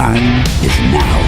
time is now.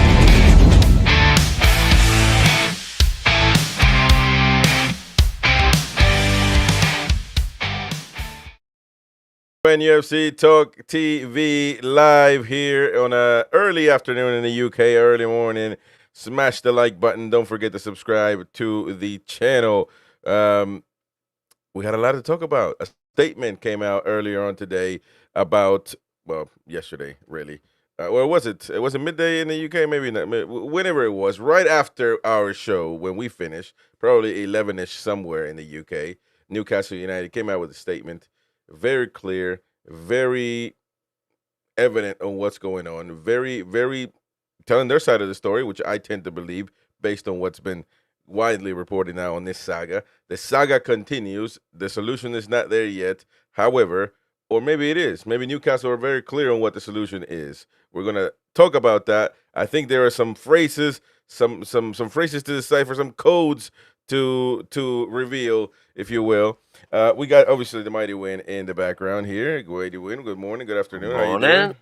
NUFC Talk TV live here on a early afternoon in the UK, early morning. Smash the like button. Don't forget to subscribe to the channel. We had a lot to talk about. A statement came out earlier on today about, well, yesterday, really. Or was it? It was it midday in the UK? Maybe not. Whenever it was, right after our show when we finished, probably 11ish somewhere in the UK. Newcastle United came out with a statement, very clear, very evident on what's going on, very, very telling their side of the story, which I tend to believe based on what's been widely reported now on this saga. The saga continues. The solution is not there yet. However, or maybe it is. Maybe Newcastle are very clear on what the solution is. We're going to talk about that. I think there are some phrases, some phrases to decipher, some codes to reveal, if you will. We got obviously the mighty win in the background here. Mighty win. Good morning. Good afternoon. Good How you morning. doing?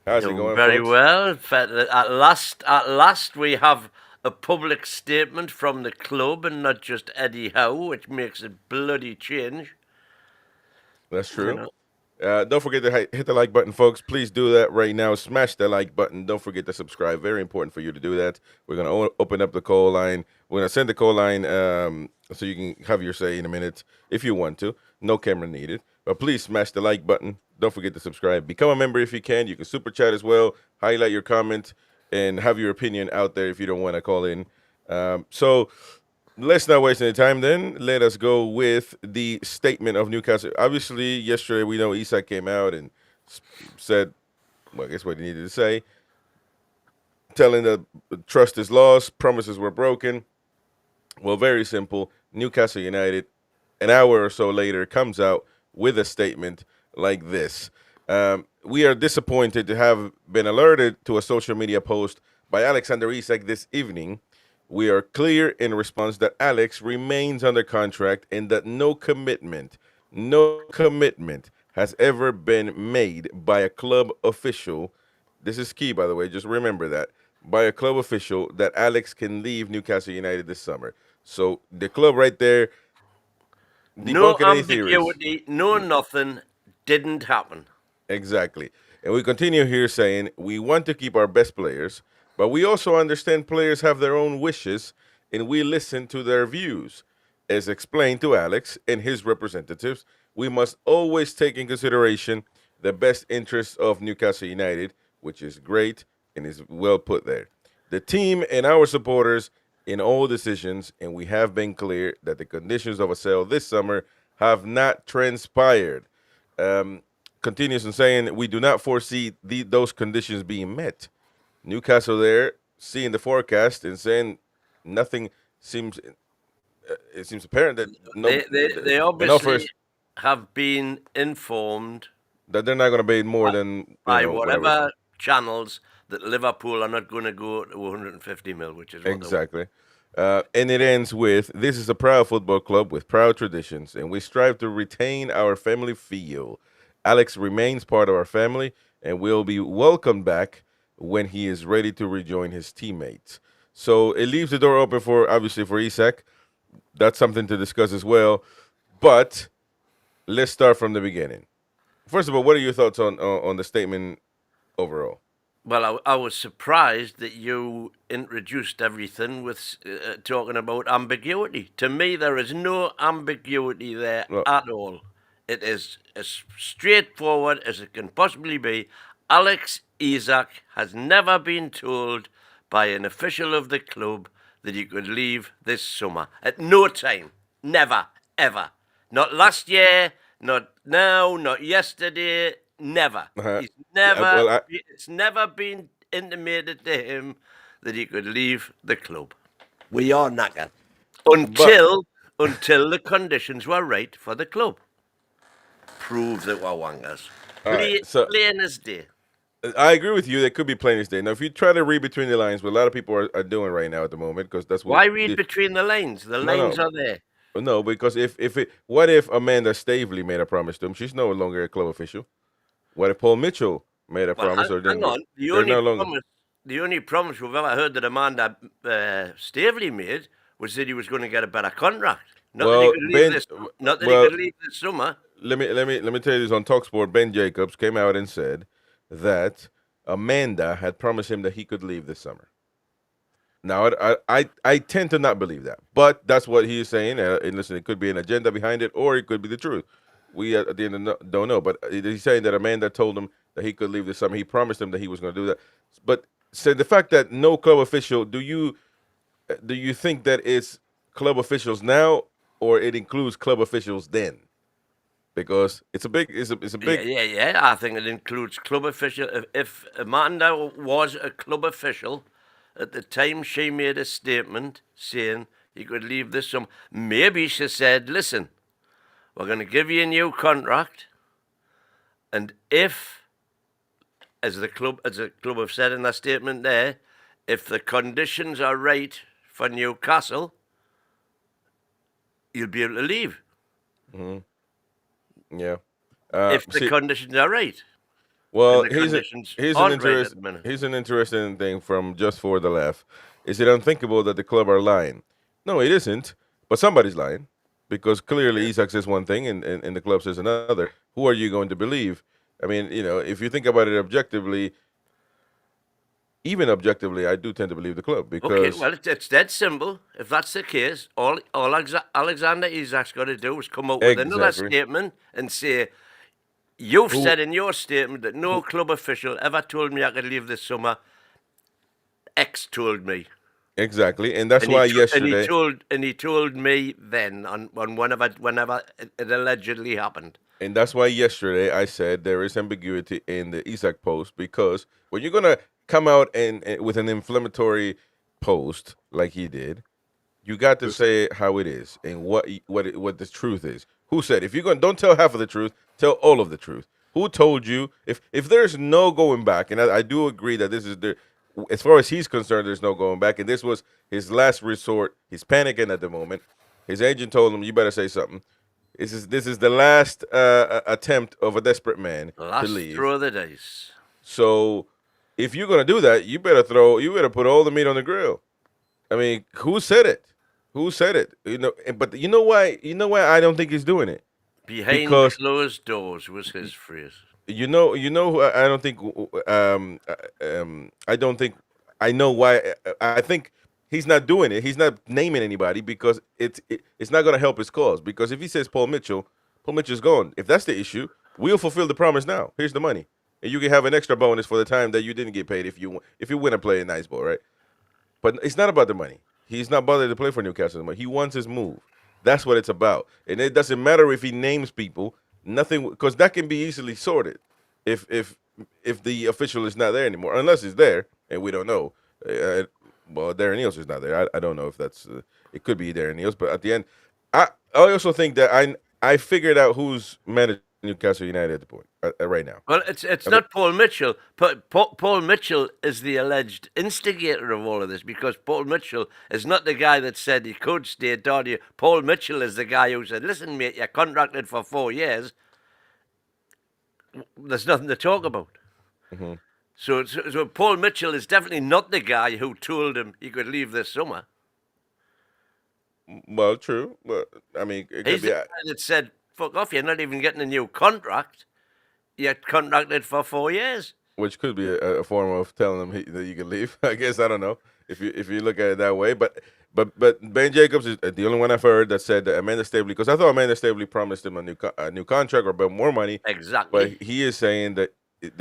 How's it going, Very folks? well. In fact, at last, we have a public statement from the club and not just Eddie Howe, which makes a bloody change. That's true. You know. Don't forget to hit the like button, folks. Please do that right now. Smash the like button. Don't forget to subscribe. Very important for you to do that. We're going to open up the call line. We're going to send the call line so you can have your say in a minute if you want to. No camera needed. But please smash the like button. Don't forget to subscribe. Become a member if you can. You can super chat as well. Highlight your comment and have your opinion out there if you don't want to call in. So let's not waste any time then. Let us go with the statement of Newcastle. Obviously, yesterday we know Isak came out and said, well, I guess what he needed to say, telling that trust is lost, promises were broken. Well, very simple. Newcastle United, an hour or so later, comes out with a statement like this. We are disappointed to have been alerted to a social media post by Alexander Isak this evening. We are clear in response that Alex remains under contract and that no commitment has ever been made by a club official. This is key, by the way. Just remember that. By a club official that Alex can leave Newcastle United this summer. So the club right there, No debunking any theories. ambiguity, no nothing, didn't happen. Exactly. And we continue here saying we want to keep our best players, but we also understand players have their own wishes and we listen to their views. As explained to Alex and his representatives, we must always take in consideration the best interests of Newcastle United, which is great and is well put there. The team and our supporters in all decisions, and we have been clear that the conditions of a sale this summer have not transpired. Continues in saying we do not foresee those conditions being met. Newcastle there seeing the forecast and saying nothing seems. It seems apparent that They obviously have been informed that they're not going to pay more than by whatever whatever channels that Liverpool are not going to go to 150 mil, which is what exactly. And it ends with, this is a proud football club with proud traditions, and we strive to retain our family feel. Alex remains part of our family and will be welcomed back when he is ready to rejoin his teammates. So it leaves the door open for, obviously, for Isak. That's something to discuss as well. But let's start from the beginning. First of all, what are your thoughts on the statement overall? Well, I was surprised that you introduced everything with talking about ambiguity. To me, there is no ambiguity there at all. It is as straightforward as it can possibly be. Alex Isak has never been told by an official of the club that he could leave this summer. At no time. Never, ever. Not last year, not now, not yesterday, never. He's never. It's never been intimated to him that he could leave the club. We are knackered. Until the conditions were right for the club. Prove that we're wangers. Plain as day. I agree with you. That could be plain as day. Now, if you try to read between the lines, what a lot of people are doing right now at the moment, because that's what. Why read between the lines? The lines are there. No, because what if Amanda Stavely made a promise to him? She's no longer a club official. What if Paul Mitchell made a Well, promise or hang didn't. on. They're no longer. The only promise we've ever heard that Amanda Staveley made was that he was going to get a better contract. Not that he Well, could leave Ben. this. Not that he Well, could leave this summer. let me tell you this on Talksport. Ben Jacobs came out and said that Amanda had promised him that he could leave this summer. Now, I tend to not believe that, but that's what he is saying. And listen, it could be an agenda behind it, or it could be the truth. We at the end don't know. But he's saying that Amanda told him that he could leave this summer. He promised him that he was going to do that. But said the fact that no club official, do you think that it's club officials now, or it includes club officials then? Because it's a big. Yeah. I think it includes club official. If Amanda was a club official at the time she made a statement saying he could leave this summer, maybe she said, "Listen, we're going to give you a new contract, and if, as the club have said in their statement there, if the conditions are right for Newcastle, you'll be able to leave." Mm-hmm. Yeah. If the conditions are right. Well, And the conditions here's aren't right at the minute. here's an interesting thing from Just for the Laugh. Is it unthinkable that the club are lying? No, it isn't. But somebody's lying because clearly Isak says one thing and the club says another. Who are you going to believe? I mean, if you think about it objectively, even objectively, I do tend to believe the club because Okay, well, it's dead simple. If that's the case, all Alexander Isak's got to do is come out with another exactly. statement and say, "You've said in your statement that no club official ever told me I could leave this summer. X told me." Exactly, and that's why yesterday. And he told me then on whenever it allegedly happened. And that's why yesterday I said there is ambiguity in the Isak post because when you're gonna come out and with an inflammatory post like he did, you got to say how it is and what the truth is. Who said if you're going don't tell half of the truth, tell all of the truth. Who told you if there's no going back, and I do agree that this is as far as he's concerned, there's no going back, and this was his last resort. He's panicking at the moment. His agent told him, "You better say something." This is the last attempt of a desperate man to leave. Last throw of the dice. So if you're gonna do that, you better put all the meat on the grill. I mean, who said it? Who said it? But you know why? You know why I don't think he's doing it? Behind closed doors was his phrase. You know who I don't think. I don't think I know why. I think he's not doing it. He's not naming anybody because it's not going to help his cause. Because if he says Paul Mitchell's gone. If that's the issue, we'll fulfill the promise now. Here's the money, and you can have an extra bonus for the time that you didn't get paid if you win and play a nice ball, right? But it's not about the money. He's not bothered to play for Newcastle anymore. He wants his move. That's what it's about, and it doesn't matter if he names people. Nothing, because that can be easily sorted if the official is not there anymore, unless he's there, and we don't know. Well, Darren Eales is not there. I don't know if that's it could be Darren Eales, but at the end, I also think that I figured out who's managing Newcastle United at the point right now. Well, it's not Paul Mitchell. Paul Mitchell is the alleged instigator of all of this because Paul Mitchell is not the guy that said he could stay. Paul Mitchell is the guy who said, "Listen, mate, you're contracted for 4 years. There's nothing to talk about." Mm-hmm. So Paul Mitchell is definitely not the guy who told him he could leave this summer. Well, true, but I mean, he's the guy that said, "Fuck off! You're not even getting a new contract. You're contracted for 4 years." Which could be a form of telling him that you can leave. I guess I don't know if you look at it that way, but Ben Jacobs is the only one I've heard that said that Amanda Staveley, because I thought Amanda Staveley promised him a new contract or a bit more money. Exactly. But he is saying that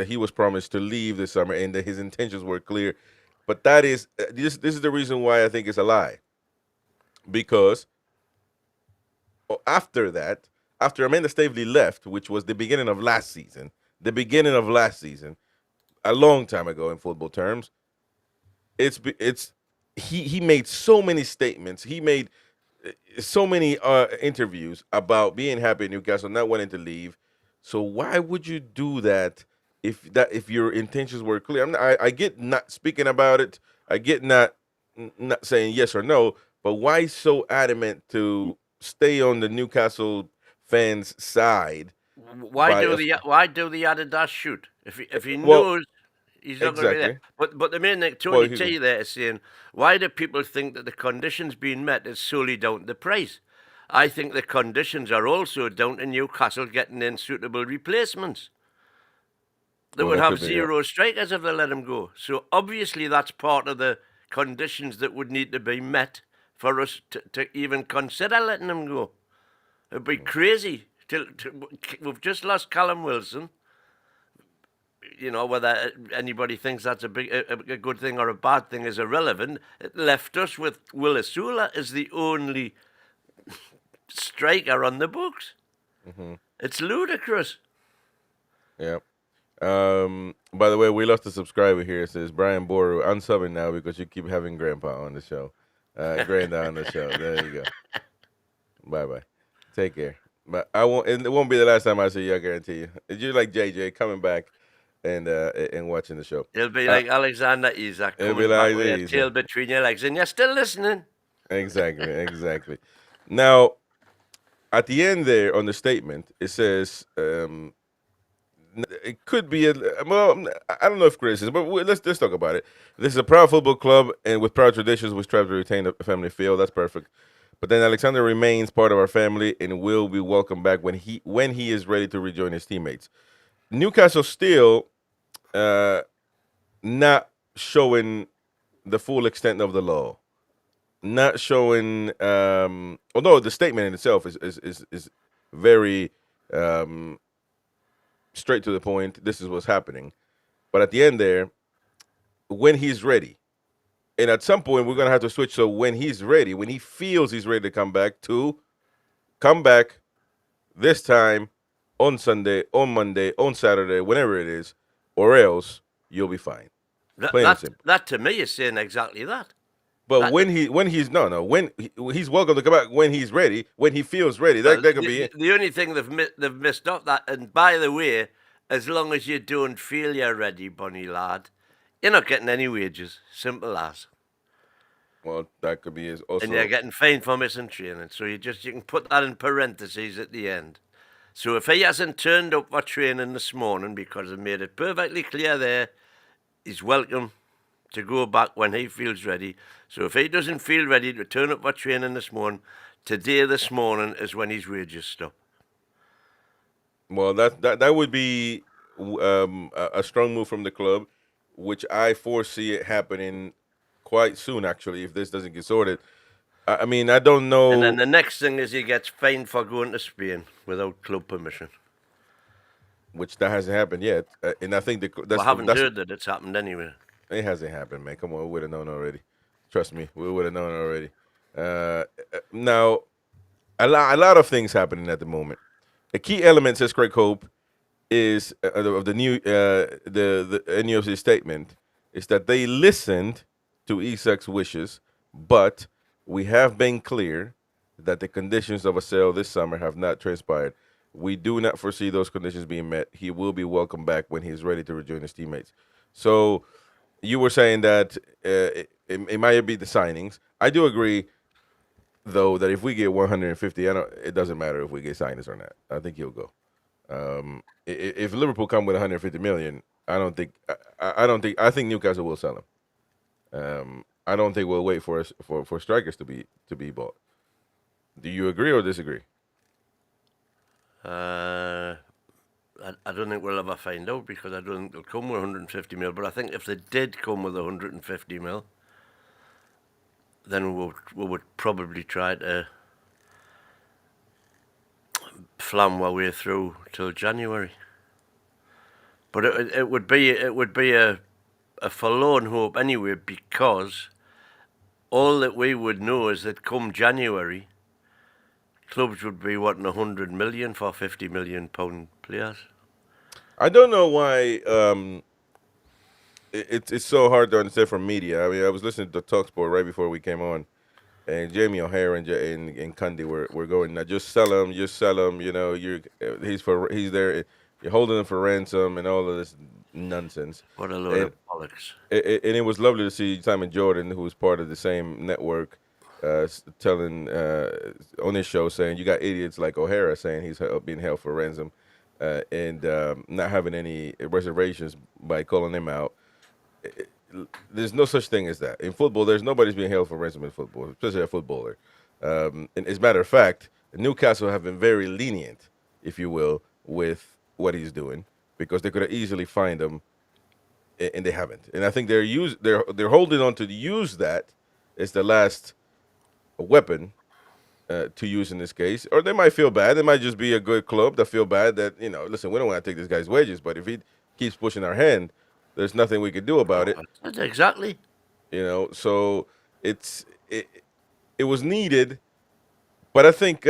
he was promised to leave this summer and that his intentions were clear. But that is this is the reason why I think it's a lie. Because after Amanda Staveley left, which was the beginning of last season, a long time ago in football terms, he made so many statements. He made so many interviews about being happy in Newcastle, not wanting to leave. So why would you do that if your intentions were clear? I get not speaking about it. I get not saying yes or no. But why so adamant to stay on the Newcastle fans' side Why do the Adidas shoot if he knows he's not going to be there? exactly. But the main thing, Well, Tony T there is saying, why do people think that the conditions being met is solely down to the price? I think the conditions are also down to Newcastle getting in suitable replacements. They would that have could be, yeah. 0 strikers if they let him go. So obviously that's part of the conditions that would need to be met for us to even consider letting him go. It'd be crazy. We've just lost Callum Wilson. You know, whether anybody thinks that's a good thing or a bad thing is irrelevant. It left us with Will Asula as the only striker on the books. It's ludicrous. Yeah. By the way, we lost a subscriber here. It says Brian Boru, unsubbing now because you keep having Grandpa on the show. Granddad on the show. There you go. Bye. Take care. But it won't be the last time I see you, I guarantee you. You're like JJ coming back and watching the show. It'll be like Alexander Isak coming back with your tail between your legs, and you're still listening. Exactly. Now, at the end there on the statement, it says it could be well, I don't know if criticism, but let's talk about it. This is a proud football club, and with proud traditions, we strive to retain a family feel. That's perfect. But then Alexander remains part of our family and will be welcomed back when he is ready to rejoin his teammates. Newcastle still not showing the full extent of the law. Not showing, although the statement in itself is very straight to the point. This is what's happening. But at the end there, when he's ready, and at some point we're going to have to switch. So when he's ready, when he feels he's ready to come back this time on Sunday, on Monday, on Saturday, whenever it is, or else you'll be fine. That to me is saying exactly that. But when he's welcome to come back when he's ready, when he feels ready. That could be it. The only thing they've missed off that. And by the way, as long as you don't feel you're ready, Bonnie lad, you're not getting any wages. Simple as. Well, that could be also. And you're getting fined for missing training. So you can put that in parentheses at the end. So if he hasn't turned up for training this morning because they made it perfectly clear there, he's welcome to go back when he feels ready. So if he doesn't feel ready to turn up for training this morning, this morning is when his wages stop. Well, that would be a strong move from the club, which I foresee it happening quite soon, actually, if this doesn't get sorted. I mean, I don't know. And then the next thing is he gets fined for going to Spain without club permission. Which that hasn't happened yet. And I think I haven't heard that it's happened anyway. It hasn't happened, man. Come on, we would have known already. Trust me, we would have known already. Now, a lot of things happening at the moment. A key element, says Craig Hope, is of the new the NUFC statement is that they listened to Isak's wishes, but we have been clear that the conditions of a sale this summer have not transpired. We do not foresee those conditions being met. He will be welcomed back when he's ready to rejoin his teammates. So you were saying that it might be the signings. I do agree, though, that if we get 150, it doesn't matter if we get signings or not. I think he'll go. If Liverpool come with 150 million, I think Newcastle will sell him. I don't think we'll wait for strikers to be bought. Do you agree or disagree? I don't think we'll ever find out because I don't think they'll come with 150 mil. But I think if they did come with 150 mil, then we would probably try to flam our way through till January. But it would be a forlorn hope anyway, because all that we would know is that come January, clubs would be wanting 100 million for 50 million pound players. I don't know why it's so hard to understand from media. I mean, I was listening to TalkSport right before we came on, and Jamie O'Hara and Cundy were going, now just sell him. You know, he's there. You're holding him for ransom and all of this nonsense. What a load of bollocks. And it was lovely to see Simon Jordan, who was part of the same network, telling on his show, saying you got idiots like O'Hara saying he's being held for ransom. and not having any reservations by calling him out. There's no such thing as that in football. There's nobody's being held for ransom in football, especially a footballer. And as a matter of fact, Newcastle have been very lenient, if you will, with what he's doing because they could have easily fined him, and they haven't. And I think they're holding on to use that as the last weapon to use in this case, or they might feel bad. They might just be a good club that feel bad that listen, we don't want to take this guy's wages, but if he keeps pushing our hand, there's nothing we could do about it. That's exactly. So it was needed, but I think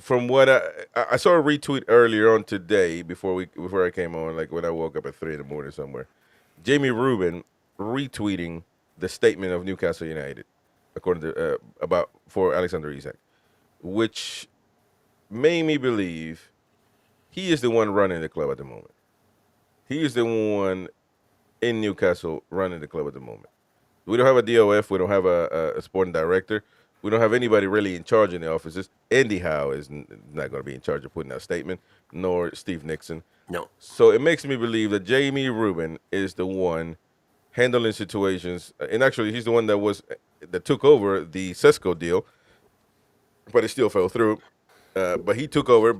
from what I saw a retweet earlier on today before I came on, like when I woke up at 3 a.m. somewhere, Jamie Rubin retweeting the statement of Newcastle United, according to about for Alexander Isak, which made me believe he is the one running the club at the moment. He is the one in Newcastle running the club at the moment. We don't have a DOF. We don't have a sporting director. We don't have anybody really in charge in the offices. Eddie Howe is not going to be in charge of putting out a statement, nor Steve Nixon. No. So it makes me believe that Jamie Rubin is the one handling situations. And actually, he's the one that took over the Sesco deal, but it still fell through. But he took over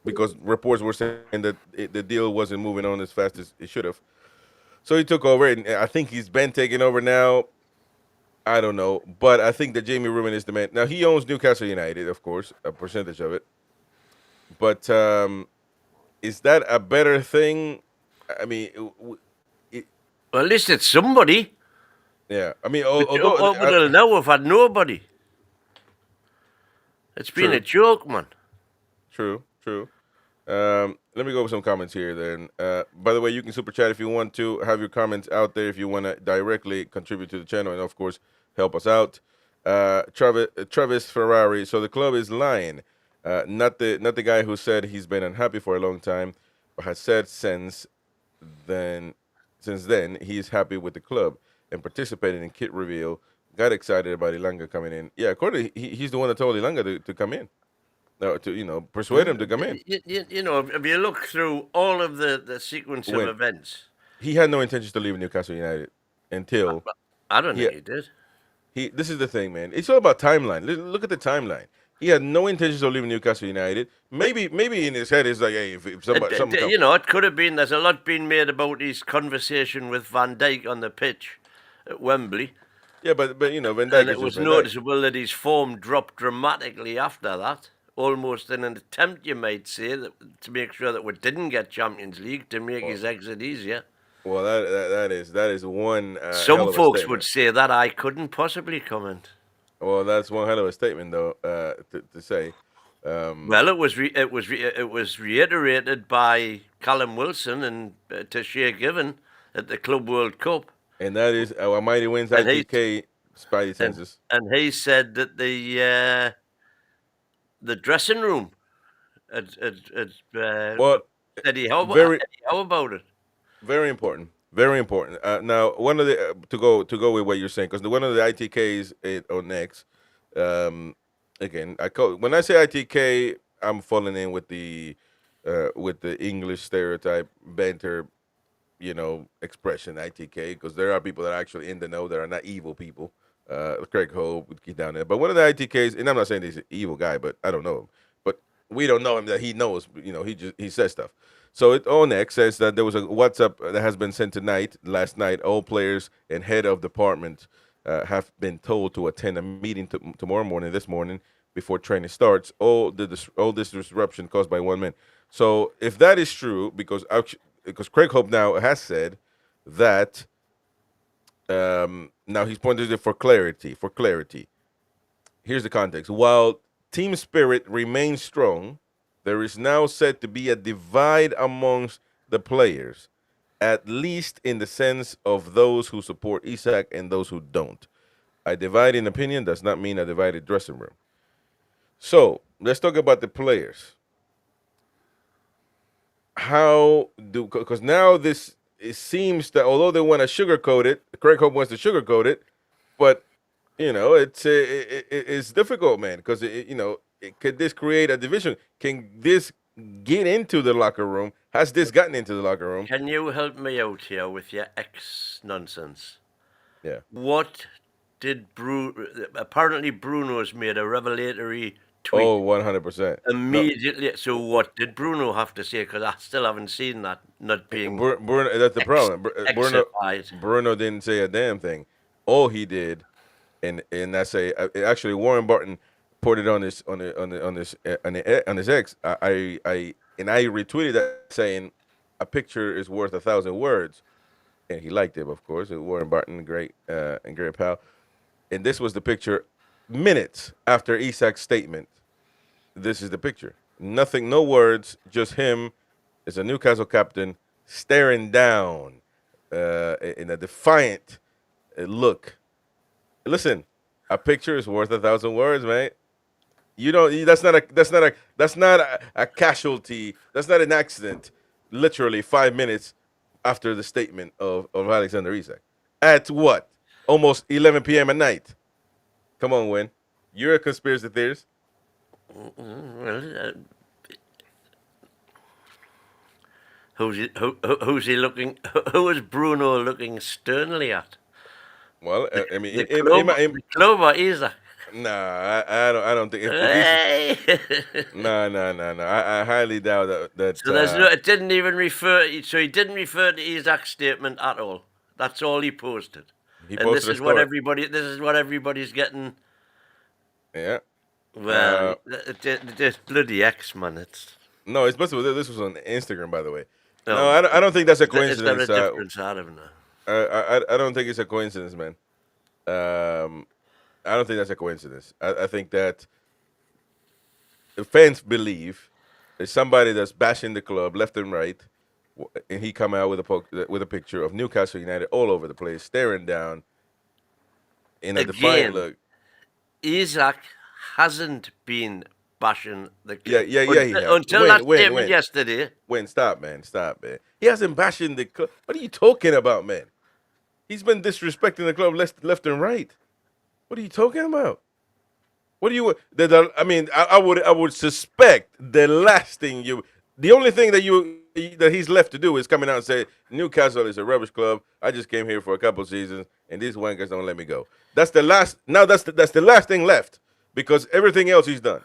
because reports were saying that the deal wasn't moving on as fast as it should have. So he took over, and I think he's been taking over now. I don't know, but I think that Jamie Rubin is the man. Now, he owns Newcastle United, of course, a percentage of it. But is that a better thing? I mean, well, at least it's somebody. Yeah. I mean, although until now we've had nobody. It's been a joke, man. True. Let me go with some comments here then. By the way, you can super chat if you want to. Have your comments out there if you want to directly contribute to the channel and, of course, help us out. Travis Ferrari. So the club is lying. Not the guy who said he's been unhappy for a long time, but has said since then he's happy with the club and participated in kit reveal. Got excited about Ilanga coming in. Yeah, according he's the one that told Ilanga to come in. To persuade him to come in. If you look through all of the sequence of events, he had no intentions to leave Newcastle United until I don't think he did. This is the thing, man. It's all about timeline. Look at the timeline. He had no intentions of leaving Newcastle United. Maybe in his head it's like, hey, if somebody, it could have been. There's a lot being made about his conversation with Van Dijk on the pitch at Wembley. Yeah, but Van Dijk. And it was noticeable that his form dropped dramatically after that. Almost in an attempt, you might say, to make sure that we didn't get Champions League, to make his exit easier. Well, that is one. Some folks would say that. I couldn't possibly comment. Well, that's one hell of a statement, though, to say. Well, it was reiterated by Callum Wilson and Tashir Given at the Club World Cup, and that is our mighty wins ITK Spidey senses. And he said that the dressing room Eddie Howe about it. Very important. Very important. Now, one of the to go with what you're saying, because one of the ITKs on next. Again, when I say ITK, I'm falling in with the English stereotype banter, expression ITK, because there are people that are actually in the know that are not evil people. Craig Hope would keep down there, but one of the ITKs, and I'm not saying he's an evil guy, but I don't know him, but we don't know him that he knows. He says stuff. So ONEX says that there was a WhatsApp that has been sent last night. All players and head of department have been told to attend a meeting this morning before training starts. All this disruption caused by one man. So if that is true, because Craig Hope now has said that. Now he's pointed it for clarity. Here's the context. While team spirit remains strong, there is now said to be a divide amongst the players, at least in the sense of those who support Isak and those who don't. A divide in opinion does not mean a divided dressing room. So let's talk about the players. Because now it seems that although they want to sugarcoat it, Craig Hope wants to sugarcoat it, but it's difficult, man. Because could this create a division? Can this get into the locker room? Has this gotten into the locker room? Can you help me out here with your ex nonsense? Yeah. What did apparently Bruno's made a revelatory tweet. Oh, 100%. Immediately. So what did Bruno have to say? Because I still haven't seen that. Not being Bruno, that's the problem. exercised. Bruno didn't say a damn thing. All he did, and that's actually Warren Barton put it on his on his ex. I retweeted that saying, "A picture is worth 1,000 words," and he liked it, of course. Warren Barton, great and great pal. And this was the picture minutes after Isak's statement. This is the picture. Nothing, no words, just him as a Newcastle captain staring down in a defiant look. Listen, a picture is worth 1,000 words, mate. You don't. That's not a casualty. That's not an accident. Literally 5 minutes after the statement of Alexander Isak. At what? Almost 11 p.m. at night. Come on, Win. You're a conspiracy theorist. Well, who's he looking? Who is Bruno looking sternly at? Well, I mean, the club or Isak? Nah, I don't think. No. I highly doubt that. So there's no. It didn't even refer. So he didn't refer to Isak's statement at all. That's all he posted. And this is what everybody's getting. Yeah. Well, this bloody X, man. No, it's possible. This was on Instagram, by the way. No, I don't think that's a coincidence. Is there a difference out of it? I don't think it's a coincidence, man. I don't think that's a coincidence. I think that fans believe there's somebody that's bashing the club left and right, and he come out with a picture of Newcastle United all over the place, staring down in a defiant look. Isak hasn't been bashing the club. Yeah. Until that statement yesterday. Stop, man. He hasn't bashing the club. What are you talking about, man? He's been disrespecting the club left and right. What are you talking about? What do you? I would suspect the last thing the only thing that he's left to do is coming out and say Newcastle is a rubbish club. I just came here for a couple seasons, and these wankers don't let me go. That's the last. Now that's the last thing left because everything else he's done.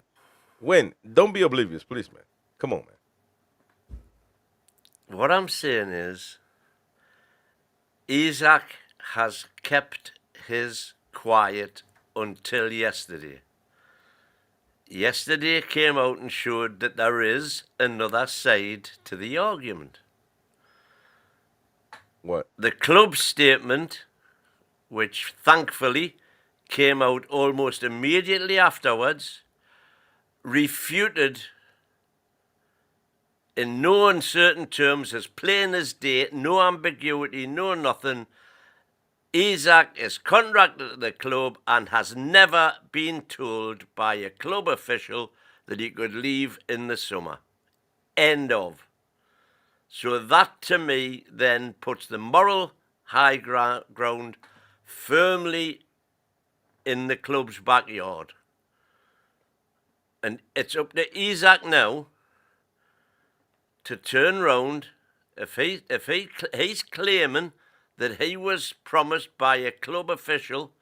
Don't be oblivious, please, man. Come on, man. What I'm saying is, Isak has kept his quiet until yesterday. Yesterday came out and showed that there is another side to the argument. What? The club statement, which thankfully came out almost immediately afterwards, refuted in no uncertain terms, as plain as day, no ambiguity, no nothing. Isak is contracted to the club and has never been told by a club official that he could leave in the summer. End of. So that, to me, then puts the moral high ground firmly in the club's backyard. And it's up to Isak now to turn round. If he's claiming that he was promised by a club official,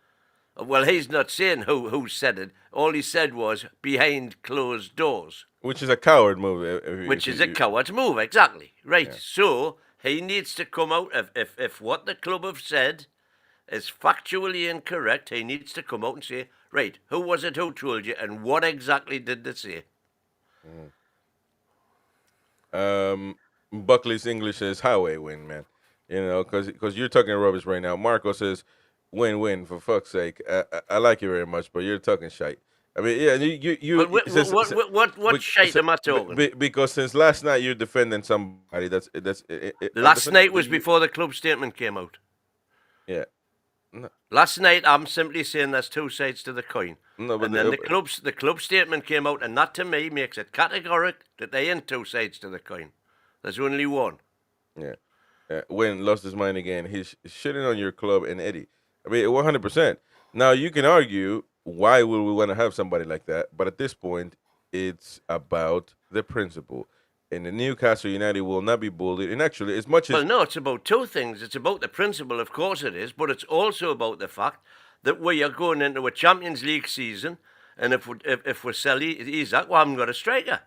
well, he's not saying who said it. All he said was behind closed doors. Which is a coward move. A coward's move, exactly. Right. Yeah. So he needs to come out. If what the club have said is factually incorrect, he needs to come out and say, right, who was it who told you and what exactly did they say? Buckley's English says highway win, man. You know, because you're talking rubbish right now. Marco says win, for fuck's sake. I like you very much, but you're talking shite. I mean, yeah, you. What shite am I talking? Because since last night you're defending somebody that's last night was before the club statement came out. Yeah. No. Last night I'm simply saying there's two sides to the coin. No, but and then the club statement came out, and that to me makes it categoric that there ain't two sides to the coin. There's only one. Yeah. Win lost his mind again. He's shitting on your club and Eddie. I mean, 100%. Now, you can argue, why would we want to have somebody like that? But at this point, it's about the principle. and the Newcastle United will not be bullied. And actually, as much as Well, no, it's about two things. It's about the principle, of course it is, but it's also about the fact that we are going into a Champions League season, and if we sell Isak, we haven't got a striker.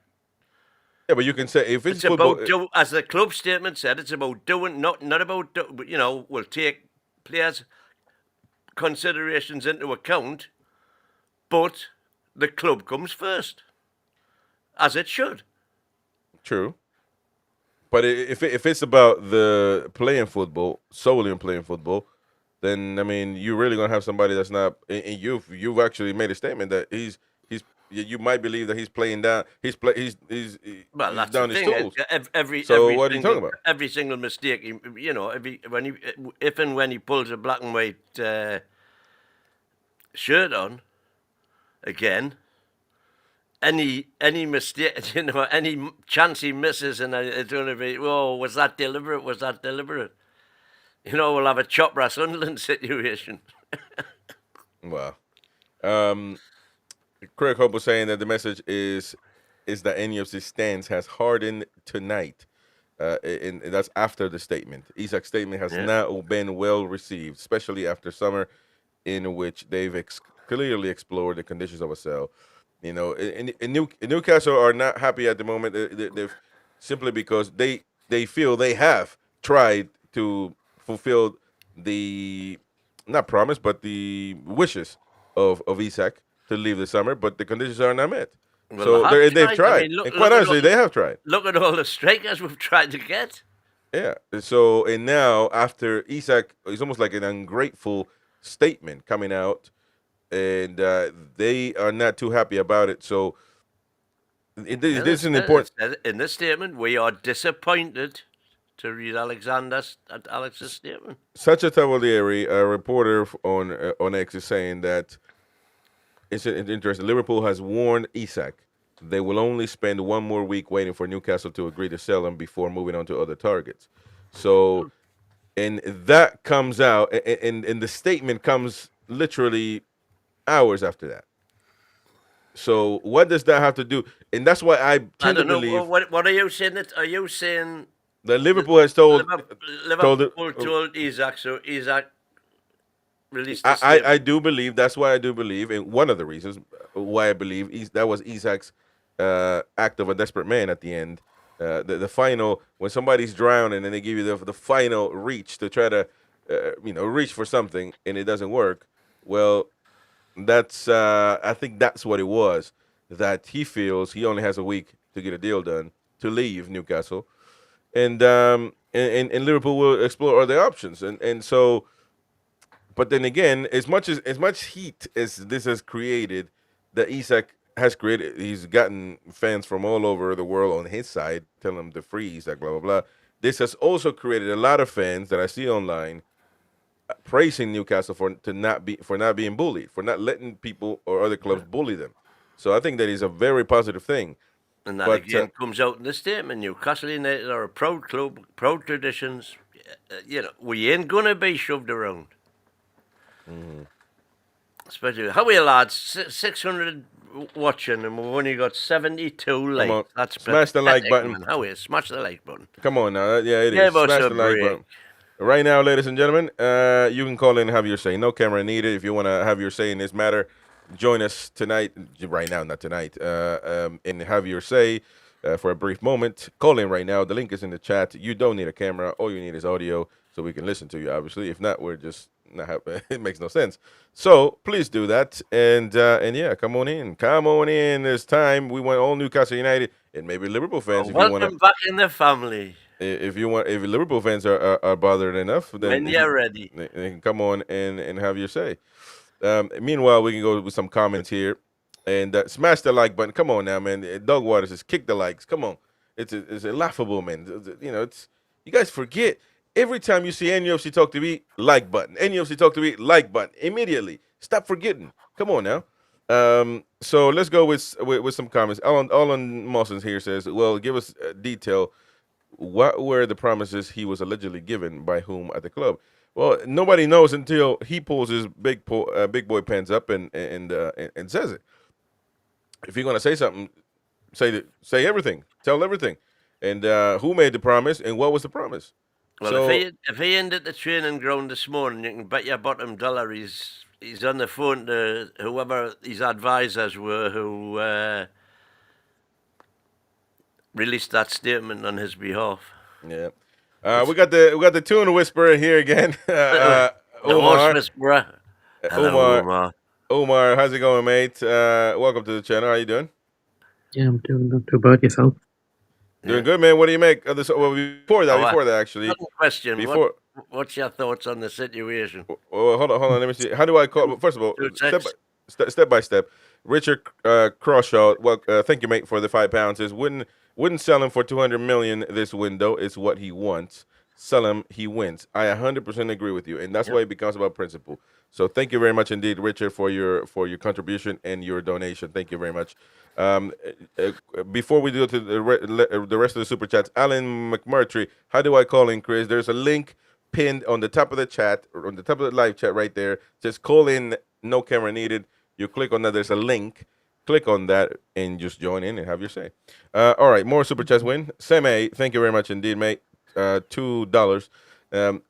yeah, but you can say if it's about football, as the club statement said, it's about doing not about we'll take players' considerations into account, but the club comes first, as it should. true. But if it's about the playing football, solely in playing football, then I mean you're really gonna have somebody that's not. And you've actually made a statement that he's you might believe that he's playing down. He's Well, that's down the his thing. tools. Every What are you talking about? Every single mistake, if and when he pulls a black and white shirt on, again, any mistake, any chance he misses, and it's going to be, oh, was that deliberate? Was that deliberate? We'll have a Chopra Sunderland situation. Wow. Craig Hope was saying that the message is that NUFC stance has hardened tonight. And that's after the statement. Isak's statement has not been well received, especially after summer, in which they've clearly explored the conditions of a sale. In Newcastle are not happy at the moment. They've simply because they feel they have tried to fulfill the not promise but the wishes of Isak to leave the summer, but the conditions are not met. Well, so they've tried. I mean, and quite honestly, they have tried. Look at all the strikers we've tried to get. Yeah. So, and now after Isak, it's almost like an ungrateful statement coming out, and they are not too happy about it. So, this is an important. In this statement, we are disappointed to read Alex's statement. Such a Tavolieri, a reporter on X, is saying that it's interesting. Liverpool has warned Isak they will only spend one more week waiting for Newcastle to agree to sell him before moving on to other targets. So, and that comes out, and the statement comes literally hours after that. So, what does that have to do? And that's why I tend to believe. What are you saying? Are you saying that Liverpool has told Liverpool told Isak, so Isak released the statement? I do believe, that's why I do believe, and one of the reasons why I believe that was Isak's act of a desperate man at the end. The final, when somebody's drowning and they give you the final reach to try to, reach for something and it doesn't work. Well, that's I think that's what it was. That he feels he only has a week to get a deal done to leave Newcastle, and Liverpool will explore other options. And so, but then again, as much heat as this has created, that Isak has created, he's gotten fans from all over the world on his side telling him to free Isak, blah blah blah. This has also created a lot of fans that I see online praising Newcastle for not being bullied, for not letting people or other clubs bully them. So I think that is a very positive thing. And that again comes out in the statement. Newcastle United are a proud club, proud traditions. We ain't gonna be shoved around. Mm-hmm. Especially how are you lads? 600 watching, and we've only got 72 likes. That's smash the like button. Man. How are you? Smash the like button. Come on now, yeah, it is. Smash the like button. Right now, ladies and gentlemen, you can call in and have your say. No camera needed. If you want to have your say in this matter, join us tonight, right now, not tonight, and have your say for a brief moment. Call in right now. The link is in the chat. You don't need a camera. All you need is audio so we can listen to you, obviously. If not, we're just not happy. It makes no sense. So please do that. And yeah, come on in. Come on in. It's time. We want all Newcastle United and maybe Liverpool fans. Welcome back in the family. If Liverpool fans are bothered enough, then when you're ready, they can come on and have your say. Meanwhile, we can go with some comments here and smash the like button. Come on now, man. Doug Waters says kick the likes. Come on, it's a laughable, man. It's you guys forget every time you see NUFC talk to me, like button. NUFC talk to me, like button immediately. Stop forgetting. Come on now. So let's go with some comments. Alan Mawson's here says, well, give us detail. What were the promises he was allegedly given by whom at the club? Well, nobody knows until he pulls his big boy pants up and says it. If you're gonna say something, say everything, tell everything. And who made the promise, and what was the promise? Well, So if he ended the training ground this morning, you can bet your bottom dollar he's on the phone to whoever his advisors were who released that statement on his behalf. yeah, we got the tune whisperer here again. The horse Umar, whisperer. Hello, Umar. Umar, how's it going, mate? Welcome to the channel. How you doing? Yeah, I'm doing not too bad. Yourself? Doing good, man. What do you make of this? Well, before that, actually. Question. Before, what's your thoughts on the situation? well, hold on. Let me see. How do I call? First of all, step by step. Richard Crawshaw. Well, thank you, mate, for the £5. Says wouldn't sell him for 200 million this window. It's what he wants. Sell him, he wins. I 100% agree with you, and that's why it becomes about principle. So thank you very much indeed, Richard, for your contribution and your donation. Thank you very much. Before we go to the rest of the super chats, Alan McMurtry, how do I call in, Chris? There's a link pinned on the top of the chat, or on the top of the live chat right there. Just call in, no camera needed. You click on that. There's a link. Click on that and just join in and have your say. All right, more super chats win. Seme, thank you very much indeed, mate. $2.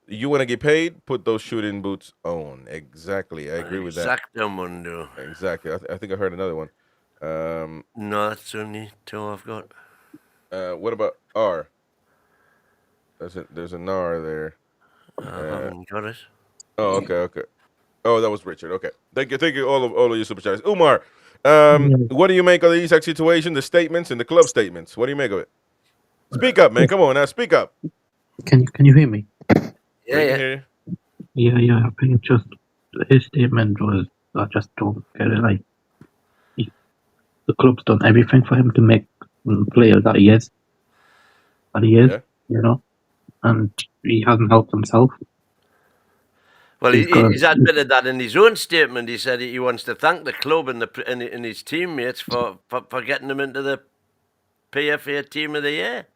You want to get paid? Put those shooting boots on. Exactly. I agree with that. Exactamundo. Exactly. I think I heard another one. No, that's only two I've got. What about R? There's an R there. I haven't got it. Oh, okay. Oh, that was Richard. Okay. Thank you, all of you super chats. Umar, what do you make of the Isak situation, the statements, and the club statements? What do you make of it? Speak up, man. Come on now, speak up. Can you hear me? Yeah. Yeah. I think just his statement was, I just don't get it. Like, the club's done everything for him to make the player that he is. Yeah. You know, and he hasn't helped himself. Well, he's admitted that in his own statement. He said he wants to thank the club and his teammates for getting him into the PFA Team of the Year.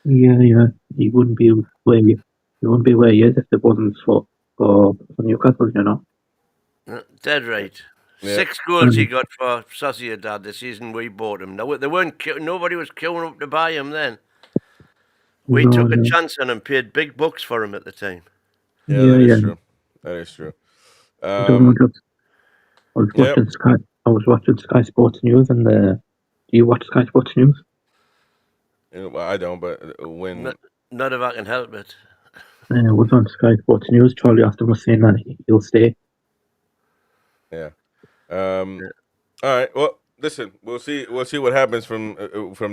Yeah. He wouldn't be where he is if it wasn't for Newcastle. You know. Dead right. Yeah. 6 goals he got for Sociedad the season we bought him. They weren't. Nobody was queuing up to buy him then. We took a chance on him, paid big bucks for him at the time. Yeah, that is true. That is true. I was watching Sky Sports News, and do you watch Sky Sports News? Well, I don't, but when not if I can help it. It was on Sky Sports News. Charlie Austin was saying that he'll stay. Yeah. All right. Well, listen. We'll see what happens from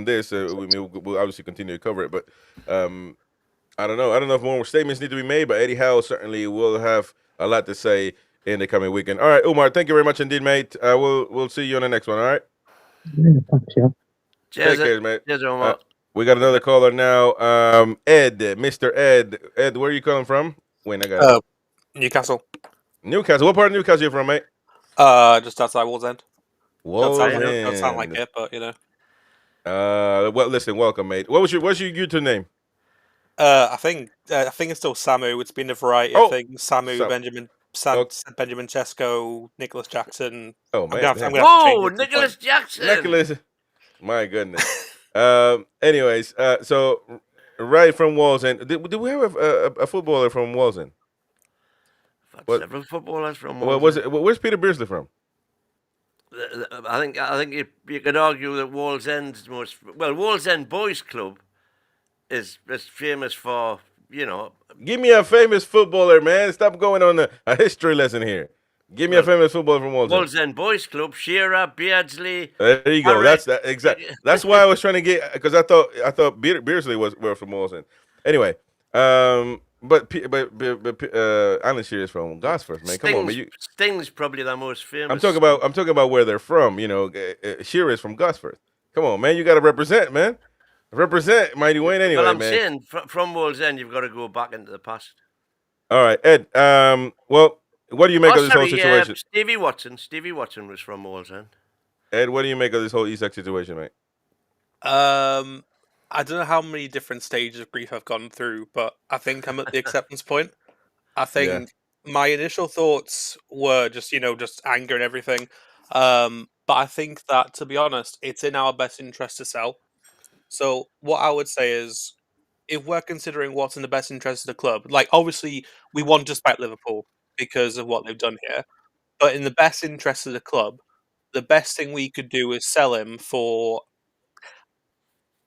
this. We'll obviously continue to cover it, but I don't know. I don't know if more statements need to be made, but Eddie Howe certainly will have a lot to say in the coming weekend. All right, Umar, thank you very much indeed, mate. We'll see you on the next one, all right? Yeah, thanks, yeah. Take care, mate. Cheers, Umar. We got another caller now. Ed, Mr. Ed. Ed, where are you calling from? Wait, I got it. Newcastle. Newcastle. What part of Newcastle are you from, mate? Just outside Wallsend. Wallsend. Don't sound like it, but you know. Well, listen, welcome, mate. What's your YouTube name? I think it's still Samu. It's been a variety of things. Samu, Benjamin Chesko, Nicholas Jackson. Oh man! Nicholas Jackson. Nicholas, my goodness. Anyways, so right from Wallsend. Do we have a footballer from Wallsend? Several footballers from Wallsend. Well, was it? Where's Peter Beardsley from? I think you could argue that Wallsend Boys Club is famous for, you know. Give me a famous footballer, man. Stop going on a history lesson here. Give me a famous footballer from Wallsend. Wallsend Boys Club, Shearer, Beardsley. There you go. That's that exactly. That's why I was trying to get, because I thought Beardsley were from Wallsend. Anyway, but Alan Shearer is from Gosforth, man. Come on, man. Sting's probably the most famous. I'm talking about where they're from. You know, Shearer is from Gosforth. Come on, man. You got to represent, man. Represent Mighty Wayne anyway, well, I'm man. saying from Wallsend, you've got to go back into the past. All right, Ed. Well, what do you make of this whole situation? Stevie Watson was from Wallsend. Ed, what do you make of this whole Isak situation, mate? I don't know how many different stages of grief I've gone through, but I think I'm at the acceptance point. I think my initial thoughts were just anger and everything. But I think that, to be honest, it's in our best interest to sell. So what I would say is, if we're considering what's in the best interest of the club, like obviously we want to spite Liverpool because of what they've done here, but in the best interest of the club, the best thing we could do is sell him for.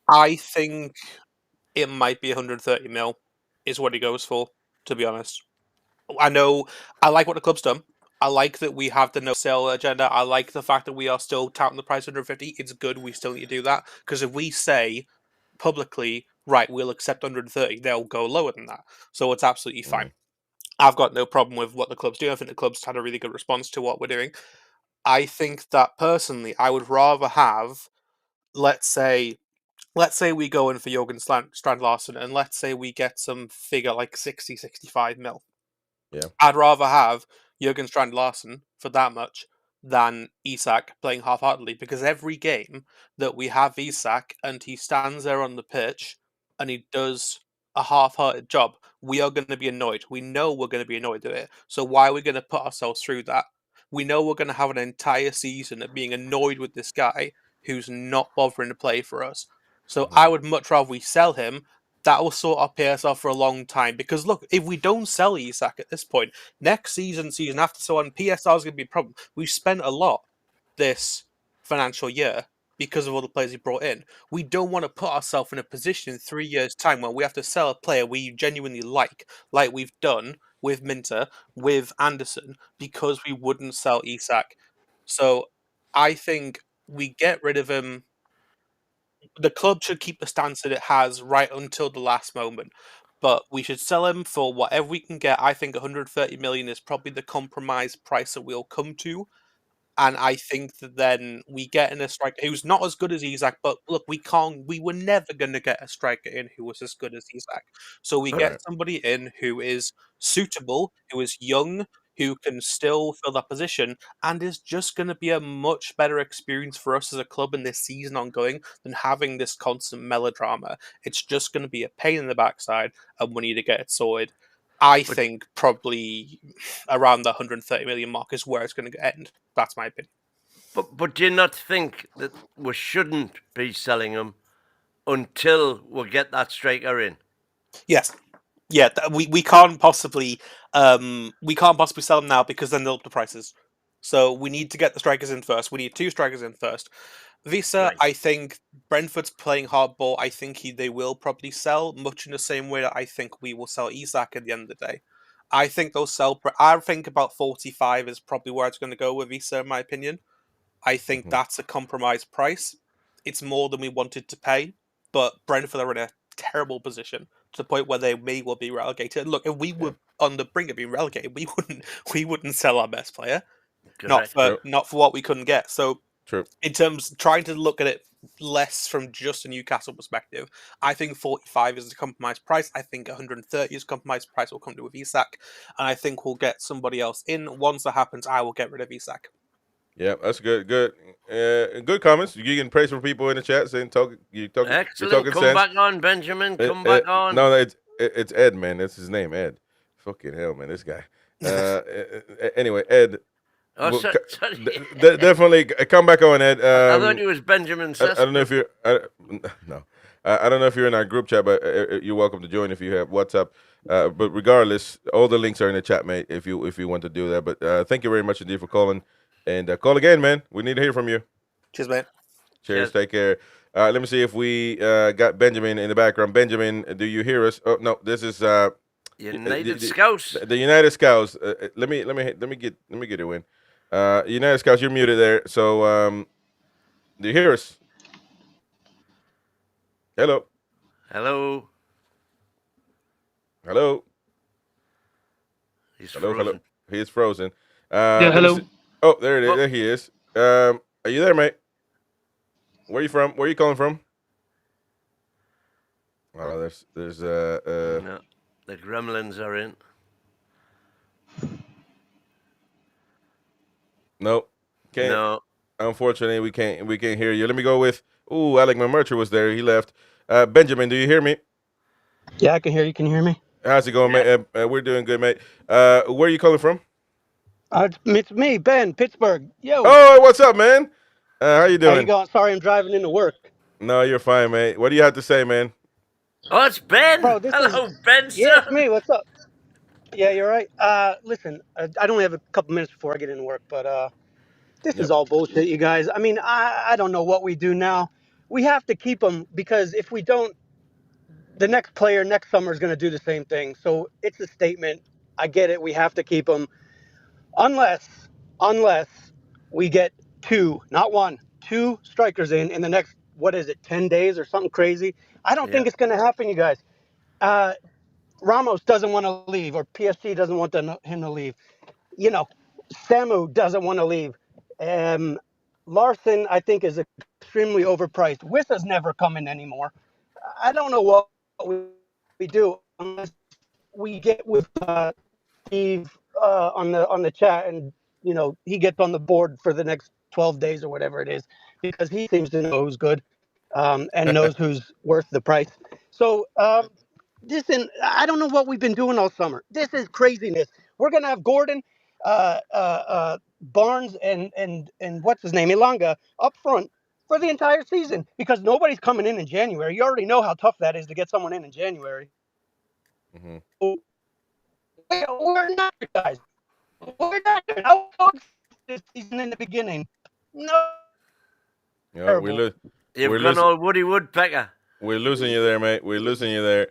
I think it might be 130 mil is what he goes for. To be honest, I know I like what the club's done. I like that we have the no sale agenda. I like the fact that we are still touting the price 150. It's good. We still need to do that because if we say publicly, right, we'll accept 130, they'll go lower than that. So it's absolutely fine. I've got no problem with what the club's doing. I think the club's had a really good response to what we're doing. I think that personally, I would rather have, let's say we go in for Jurgen Strand Larsen, and let's say we get some figure like 60, 65 mil. Yeah. I'd rather have Jurgen Strand Larsen for that much than Isak playing half-heartedly, because every game that we have Isak and he stands there on the pitch and he does a half-hearted job, we are going to be annoyed. We know we're going to be annoyed at it. So why are we going to put ourselves through that? We know we're going to have an entire season of being annoyed with this guy who's not bothering to play for us. So I would much rather we sell him. That will sort our PSL for a long time. Because look, if we don't sell Isak at this point, next season after, so on, PSL is going to be a problem. We've spent a lot this financial year because of all the players he brought in. We don't want to put ourselves in a position in 3 years' time where we have to sell a player we genuinely like we've done with Minter, with Anderson, because we wouldn't sell Isak. So I think we get rid of him. The club should keep the stance that it has right until the last moment. But we should sell him for whatever we can get. I think 130 million is probably the compromise price that we'll come to. And I think that then we get in a striker who's not as good as Isak, but look, we were never going to get a striker in who was as good as Isak. So we get somebody in who is suitable, who is young, who can still fill that position, and is just going to be a much better experience for us as a club in this season ongoing than having this constant melodrama. It's just going to be a pain in the backside, and we need to get it sorted. I think probably around the 130 million mark is where it's going to end. That's my opinion. But do you not think that we shouldn't be selling him until we get that striker in? Yes. Yeah, we can't possibly sell them now because then they'll up the prices. So we need to get the strikers in first. We need 2 strikers in first. Visa, right. I think Brentford's playing hardball. I think they will probably sell, much in the same way that I think we will sell Isak at the end of the day. I think they'll sell. I think about 45 is probably where it's going to go with Visa, in my opinion. I think that's a compromise price. It's more than we wanted to pay, but Brentford are in a terrible position to the point where they may well be relegated. Look, if we were on the brink of being relegated, we wouldn't sell our best player, not for what we couldn't get. So, in terms trying to look at it less from just a Newcastle perspective, I think 45 is the compromise price. I think 130 is compromise price. We'll come to with Isak, and I think we'll get somebody else in. Once that happens, I will get rid of Isak. Yeah, that's good. Good comments. You can praise for people in the chat saying excellent. You're talking Come sense. back on, Benjamin. Come back on. No, it's Ed, man. That's his name, Ed. Fucking hell, man, this guy. Anyway, Ed. Sorry. Definitely come back on, Ed. I thought he was Benjamin. I don't know if you're. No, I don't know if you're in our group chat, but you're welcome to join if you have WhatsApp. But regardless, all the links are in the chat, mate. If you want to do that. But thank you very much indeed for calling. And call again, man. We need to hear from you. Cheers, man. Cheers. Take care. Let me see if we got Benjamin in the background. Benjamin, do you hear us? Oh no, this is United Scouts. The United Scouts. Let me get it in. United Scouts, you're muted there. So do you hear us? Hello. Hello. He's frozen. Hello. He is frozen. Hello. Oh, there it is. There he is. Are you there, mate? Where are you from? Where are you calling from? Oh, there's no, the gremlins are in. No. Can't. No. Unfortunately, we can't hear you. Let me go with. Ooh, Alec Mercher was there. He left. Benjamin, do you hear me? Yeah, I can hear you. Can you hear me? How's it going, mate? We're doing good, mate. Where are you calling from? It's me, Ben, Pittsburgh. Yo. Oh, what's up, man? How you doing? How you going? Sorry, I'm driving into work. No, you're fine, mate. What do you have to say, man? Oh, it's Ben. Bro, this Hello, is Ben, yeah, it's sir. me. What's up? Yeah, you're right. Listen, I only have a couple minutes before I get into work, but this is Yep. all bullshit, you guys. I mean, I don't know what we do now. We have to keep them because if we don't, the next player next summer is going to do the same thing. So it's a statement. I get it. We have to keep them unless we get two, not one, two strikers in the next, what is it, 10 days or something crazy. I don't Yeah. think it's going to happen, you guys. Ramos doesn't want to leave, or PSG doesn't want him to leave. You know, Samu doesn't want to leave. Larson, I think, is extremely overpriced. Wissa's never coming anymore. I don't know what we do unless we get with Steve on the chat, and he gets on the board for the next 12 days or whatever it is, because he seems to know who's good and knows who's worth the price. So I don't know what we've been doing all summer. This is craziness. We're gonna have Gordon, Barnes, and what's his name, Ilanga, up front for the entire season because nobody's coming in January. You already know how tough that is to get someone in January. Mm-hmm. We're not, guys. We're not. I was this season in the beginning. No. Yeah, we're You've gone losing. all Woody Woodpecker. We're losing you there, mate. We're losing you there.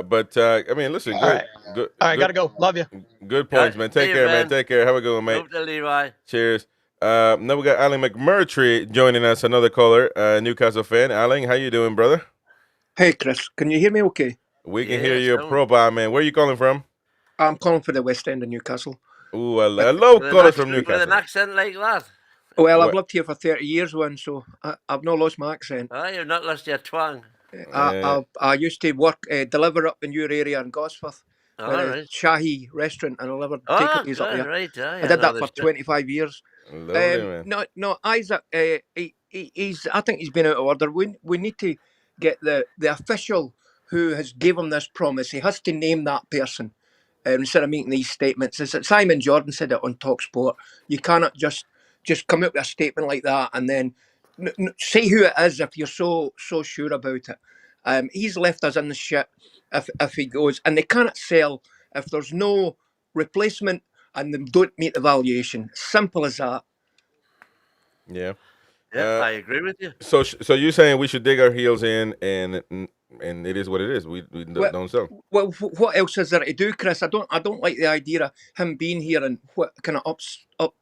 But I mean, listen, All good, right. good, All right, good, gotta go. Love you. good points, man. See Take you, care, man. Ben. Take care. Have a good one, mate. Hope to Levi. Cheers. Now we got Alan McMurtry joining us, another caller, Newcastle fan. Alan, how you doing, brother? Hey, Chris, can you hear me okay? We can Yeah, hear you, sound. pro bar, man. Where are you calling from? I'm calling for the West End of Newcastle. Ooh, I love callers from With an Newcastle. accent like that. Well, What? I've lived here for 30 years, so I've not lost my accent. Oh, you've not lost your twang. I used to work, deliver up in your area in Gosforth All with a right. Shahi restaurant, and I delivered Oh, takeaways up good, there. right. I did that for 25 years. Lovely, man. No, Isaac, he's. I think he's been out of order. We need to get the official who has gave him this promise. He has to name that person instead of making these statements. As Simon Jordan said it on TalkSport, you cannot just come out with a statement like that and then say who it is if you're so sure about it. He's left us in the shit if he goes, and they cannot sell if there's no replacement and they don't meet the valuation. Simple as that. Yeah. Yeah, I agree with you. So you're saying we should dig our heels in, and it is what it is. We don't sell. Well, what else is there to do, Chris? I don't like the idea of him being here and what kind of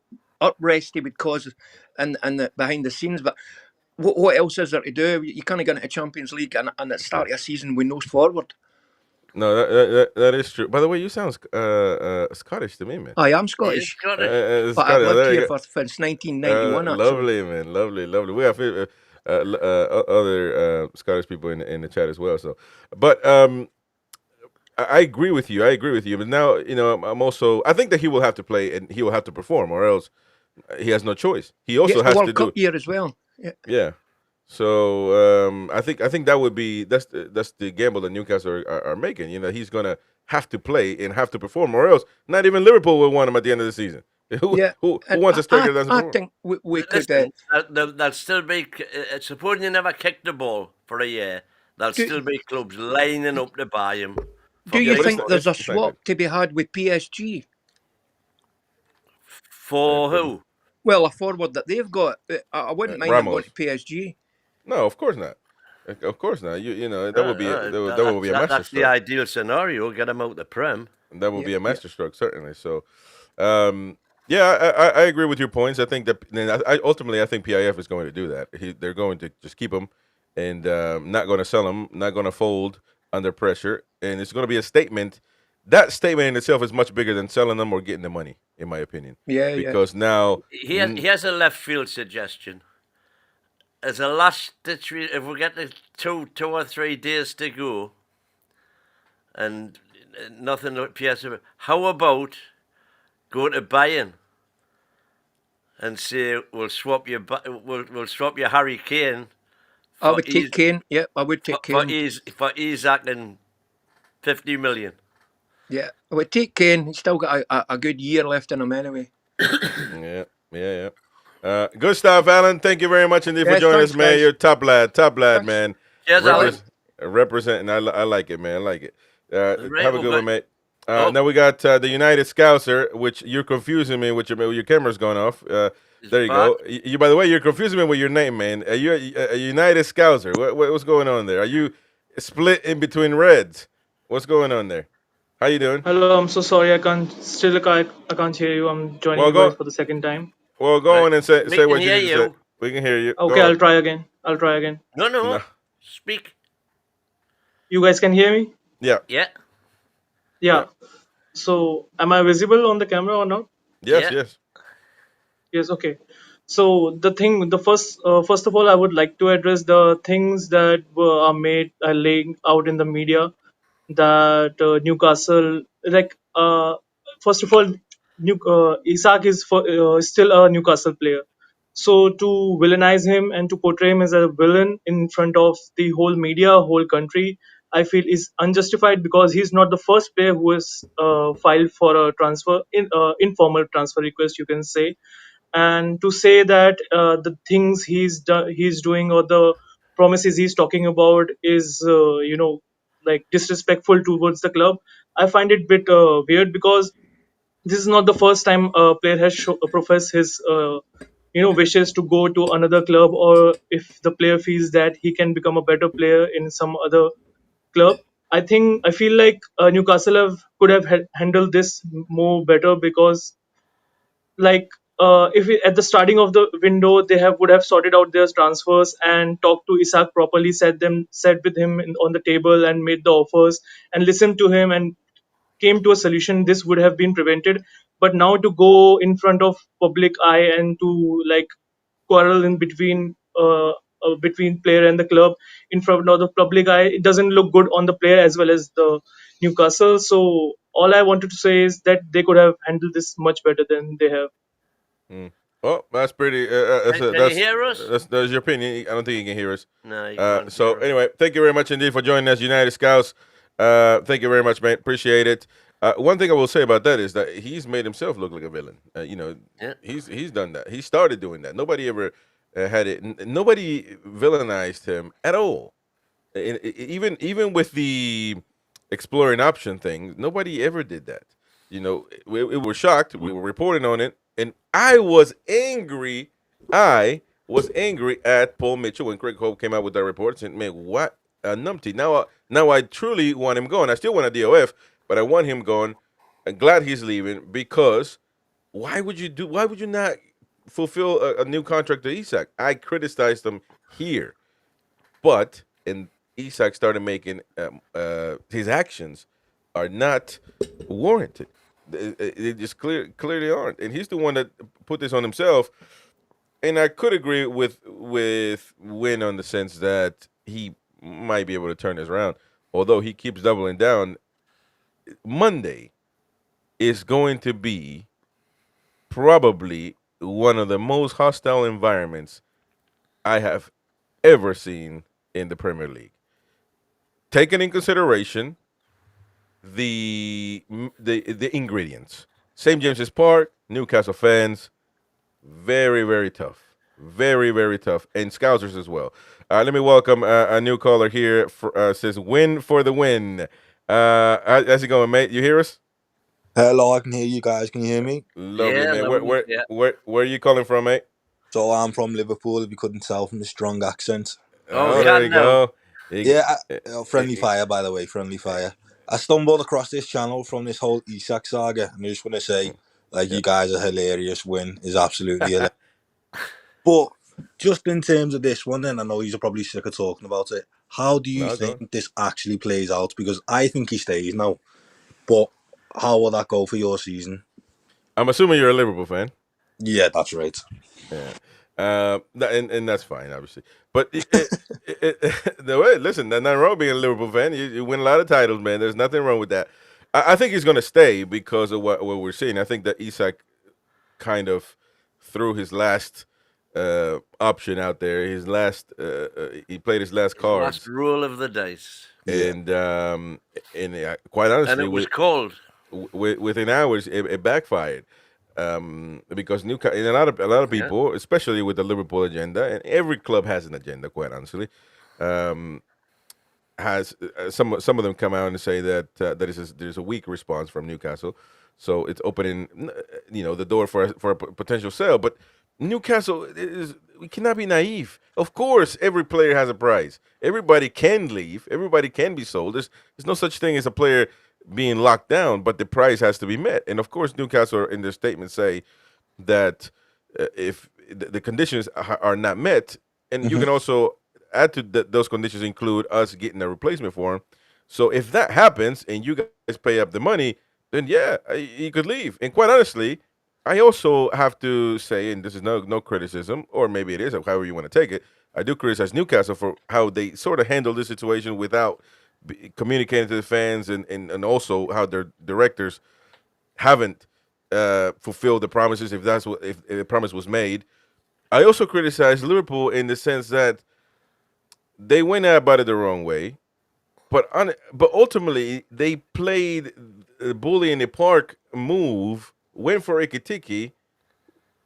uprest he would cause in the behind the scenes. But what else is there to do? You can't get into Champions League and at the start of a season with nose forward. No, that is true. By the way, you sound Scottish to me, man. I am Scottish, Scottish. but I've lived here since 1991. Lovely, man, lovely. We have other Scottish people in the chat as well. So, but I agree with you. But now, I'm also. I think that he will have to play and he will have to perform, or else he has no choice. He also has World to Cup do year as well. Yeah. So I think that would be that's the gamble that Newcastle are making. He's gonna have to play and have to perform, or else not even Liverpool will want him at the end of the season. Who wants a striker that doesn't perform? I think we could. Listen, there'll still be. Supposing you never kicked the ball for a year, there'll still be clubs lining up to buy him. Do you think there's a swap to be had with PSG? For who? Well, a forward that they've got. I wouldn't mind him going to PSG. No, of course not. Of course not. That would be that would be a masterstroke. That's the ideal scenario. Get him out the Prem. That would be a masterstroke, certainly. So, I agree with your points. I think that ultimately I think PIF is going to do that. They're going to just keep him and not going to sell him, not going to fold under pressure, and it's going to be a statement. That statement in itself is much bigger than selling them or getting the money, in my opinion. Yeah, because now he has a left field suggestion. As a last ditch, if we get the two or 3 days to go, and nothing at PSV, how about going to Bayern and say we'll swap your Harry Kane. I would take Kane. Yeah, I would take Kane for Isak and 50 million. Yeah, I would take Kane. He's still got a good year left in him anyway. Yeah. Good stuff, Alan. Thank you very much indeed for Yes, joining thanks, us, man. guys. You're top lad, Thanks. man. Cheers, Alan. Representing. I like it, man. I like it. Right, Have a we've good got- one, mate. Oh. Now we got the United Scouser, which you're confusing me with your camera's going off. There you go. You, by the way, you're confusing me with your name, man. Are you a United Scouser? What's going on there? Are you split in between Reds? What's going on there? How you doing? Hello, I'm so sorry. I can't hear you. I'm joining Well, you guys for the second time. Well, go on and say We what can you hear need to say. you. We can hear you. Okay, Go on. I'll try again. No. No. Speak. You guys can hear me? Yeah. Yeah. Yeah. So, am I visible on the camera or not? Yes. Yeah. Yes. Yes. Okay. So first of all, I would like to address the things that are laying out in the media that Newcastle, first of all, Isak is still a Newcastle player. So to villainize him and to portray him as a villain in front of the whole media, whole country, I feel is unjustified because he's not the first player who has filed for a informal transfer request, you can say. And to say that the things he's doing or the promises he's talking about is like disrespectful towards the club, I find it a bit weird because this is not the first time a player has professed his wishes to go to another club, or if the player feels that he can become a better player in some other club. I feel like Newcastle could have handled this more better because at the starting of the window they would have sorted out their transfers and talked to Isak properly, sat with him on the table and made the offers and listened to him and came to a solution, this would have been prevented. But now to go in front of public eye and to quarrel in between player and the club in front of the public eye, it doesn't look good on the player as well as the Newcastle. So all I wanted to say is that they could have handled this much better than they have. Oh, that's pretty. Can you hear us? That's your opinion. I don't think you can hear us. No, you can't So hear us. anyway, thank you very much indeed for joining us, United Scouts. Thank you very much, mate. Appreciate it. One thing I will say about that is that he's made himself look like a villain. Yeah. He's done that. He started doing that. Nobody ever had it. Nobody villainized him at all. Even with the exploring option thing, nobody ever did that. We were shocked. We were reporting on it, and I was angry. I was angry at Paul Mitchell when Craig Hope came out with that report, saying, "Man, what a numpty!" Now I truly want him going. I still want a DOF, but I want him going. I'm glad he's leaving because why would you not fulfill a new contract to Isak? I criticized him here, and Isak started making his actions are not warranted. They just clearly aren't, and he's the one that put this on himself. And I could agree with Win on the sense that he might be able to turn this around, although he keeps doubling down. Monday is going to be probably one of the most hostile environments I have ever seen in the Premier League. Taking in consideration the ingredients. St. James's Park, Newcastle fans, very, very tough. Very, very tough. And Scousers as well. Let me welcome a new caller here. Says, win for the win. How's it going, mate? You hear us? Hello, I can hear you guys. Can you hear me? Lovely, Yeah, man. lovely, Where are you calling from, mate? So I'm from Liverpool, if you couldn't tell from the strong accent. Oh, there you go. Friendly fire, by the way, friendly fire. I stumbled across this channel from this whole Isak saga, and I just want to say, you guys are hilarious. Win is absolutely hilarious. But just in terms of this one, then I know you're probably sick of talking about it. How do you think this actually plays out? Because I think he stays now, but how will that go for your season? I'm assuming you're a Liverpool fan. Yeah, that's right. Yeah. And that's fine, obviously. But listen, there's nothing wrong being a Liverpool fan. You win a lot of titles, man. There's nothing wrong with that. I think he's going to stay because of what we're seeing. I think that Isak kind of threw his last option out there. He played his last cards. Last roll of the dice. And quite honestly, and it was cold. Within hours, it backfired. because Newcastle and a lot of people, especially with the Liverpool agenda, and every club has an agenda, quite honestly. Has some of them come out and say that there's a weak response from Newcastle, so it's opening the door for a potential sale. But Newcastle we cannot be naive. Of course, every player has a price. Everybody can leave. Everybody can be sold. There's no such thing as a player being locked down, but the price has to be met. And of course, Newcastle in their statement say that if the conditions are not met, and you can also add to those conditions include us getting a replacement for him. So if that happens and you guys pay up the money, then he could leave. And quite honestly, I also have to say, and this is no criticism, or maybe it is, however you want to take it, I do criticize Newcastle for how they sort of handle this situation without communicating to the fans, and also how their directors haven't fulfilled the promises if the promise was made. I also criticize Liverpool in the sense that they went about it the wrong way, but ultimately they played the bully in the park move, went for Ikitiki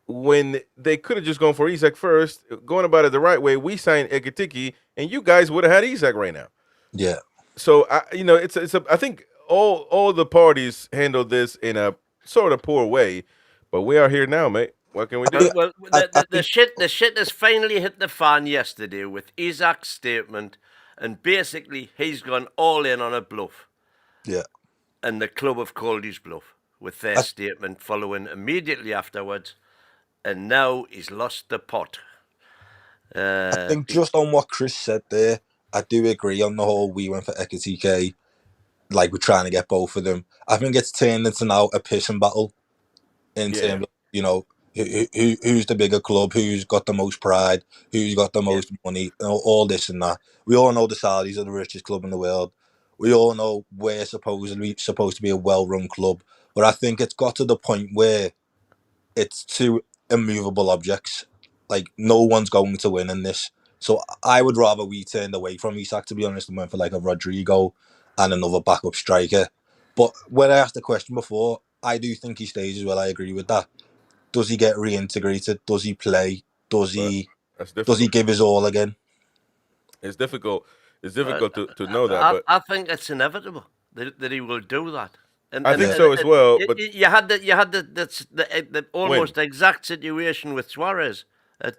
when they could have just gone for Isak first, going about it the right way. We signed Ikitiki, and you guys would have had Isak right now. Yeah. So I think all the parties handled this in a sort of poor way, but we are here now, mate. What can we do? Well, the shit has finally hit the fan yesterday with Isak's statement, and basically he's gone all in on a bluff. Yeah. And the club have called his bluff with their statement following immediately afterwards, and now he's lost the pot. I think just on what Chris said there, I do agree on the whole we went for Ekitike, like we're trying to get both of them. I think it's turned into now a pissing battle in terms of, who's the bigger club, who's got the most pride, who's got the most money, all this and that. We all know the Saudis are the richest club in the world. We all know we're supposed to be a well-run club. But I think it's got to the point where it's two immovable objects. Like, no one's going to win in this. So I would rather we turned away from Isak, to be honest, and went for like a Rodrigo and another backup striker. But when I asked the question before, I do think he stays as well. I agree with that. Does he get reintegrated? Does he play? Does he give his all again? It's difficult. It's difficult to know that. But I think it's inevitable that he will do that. And I think so as well. But you had the almost exact situation with Suarez at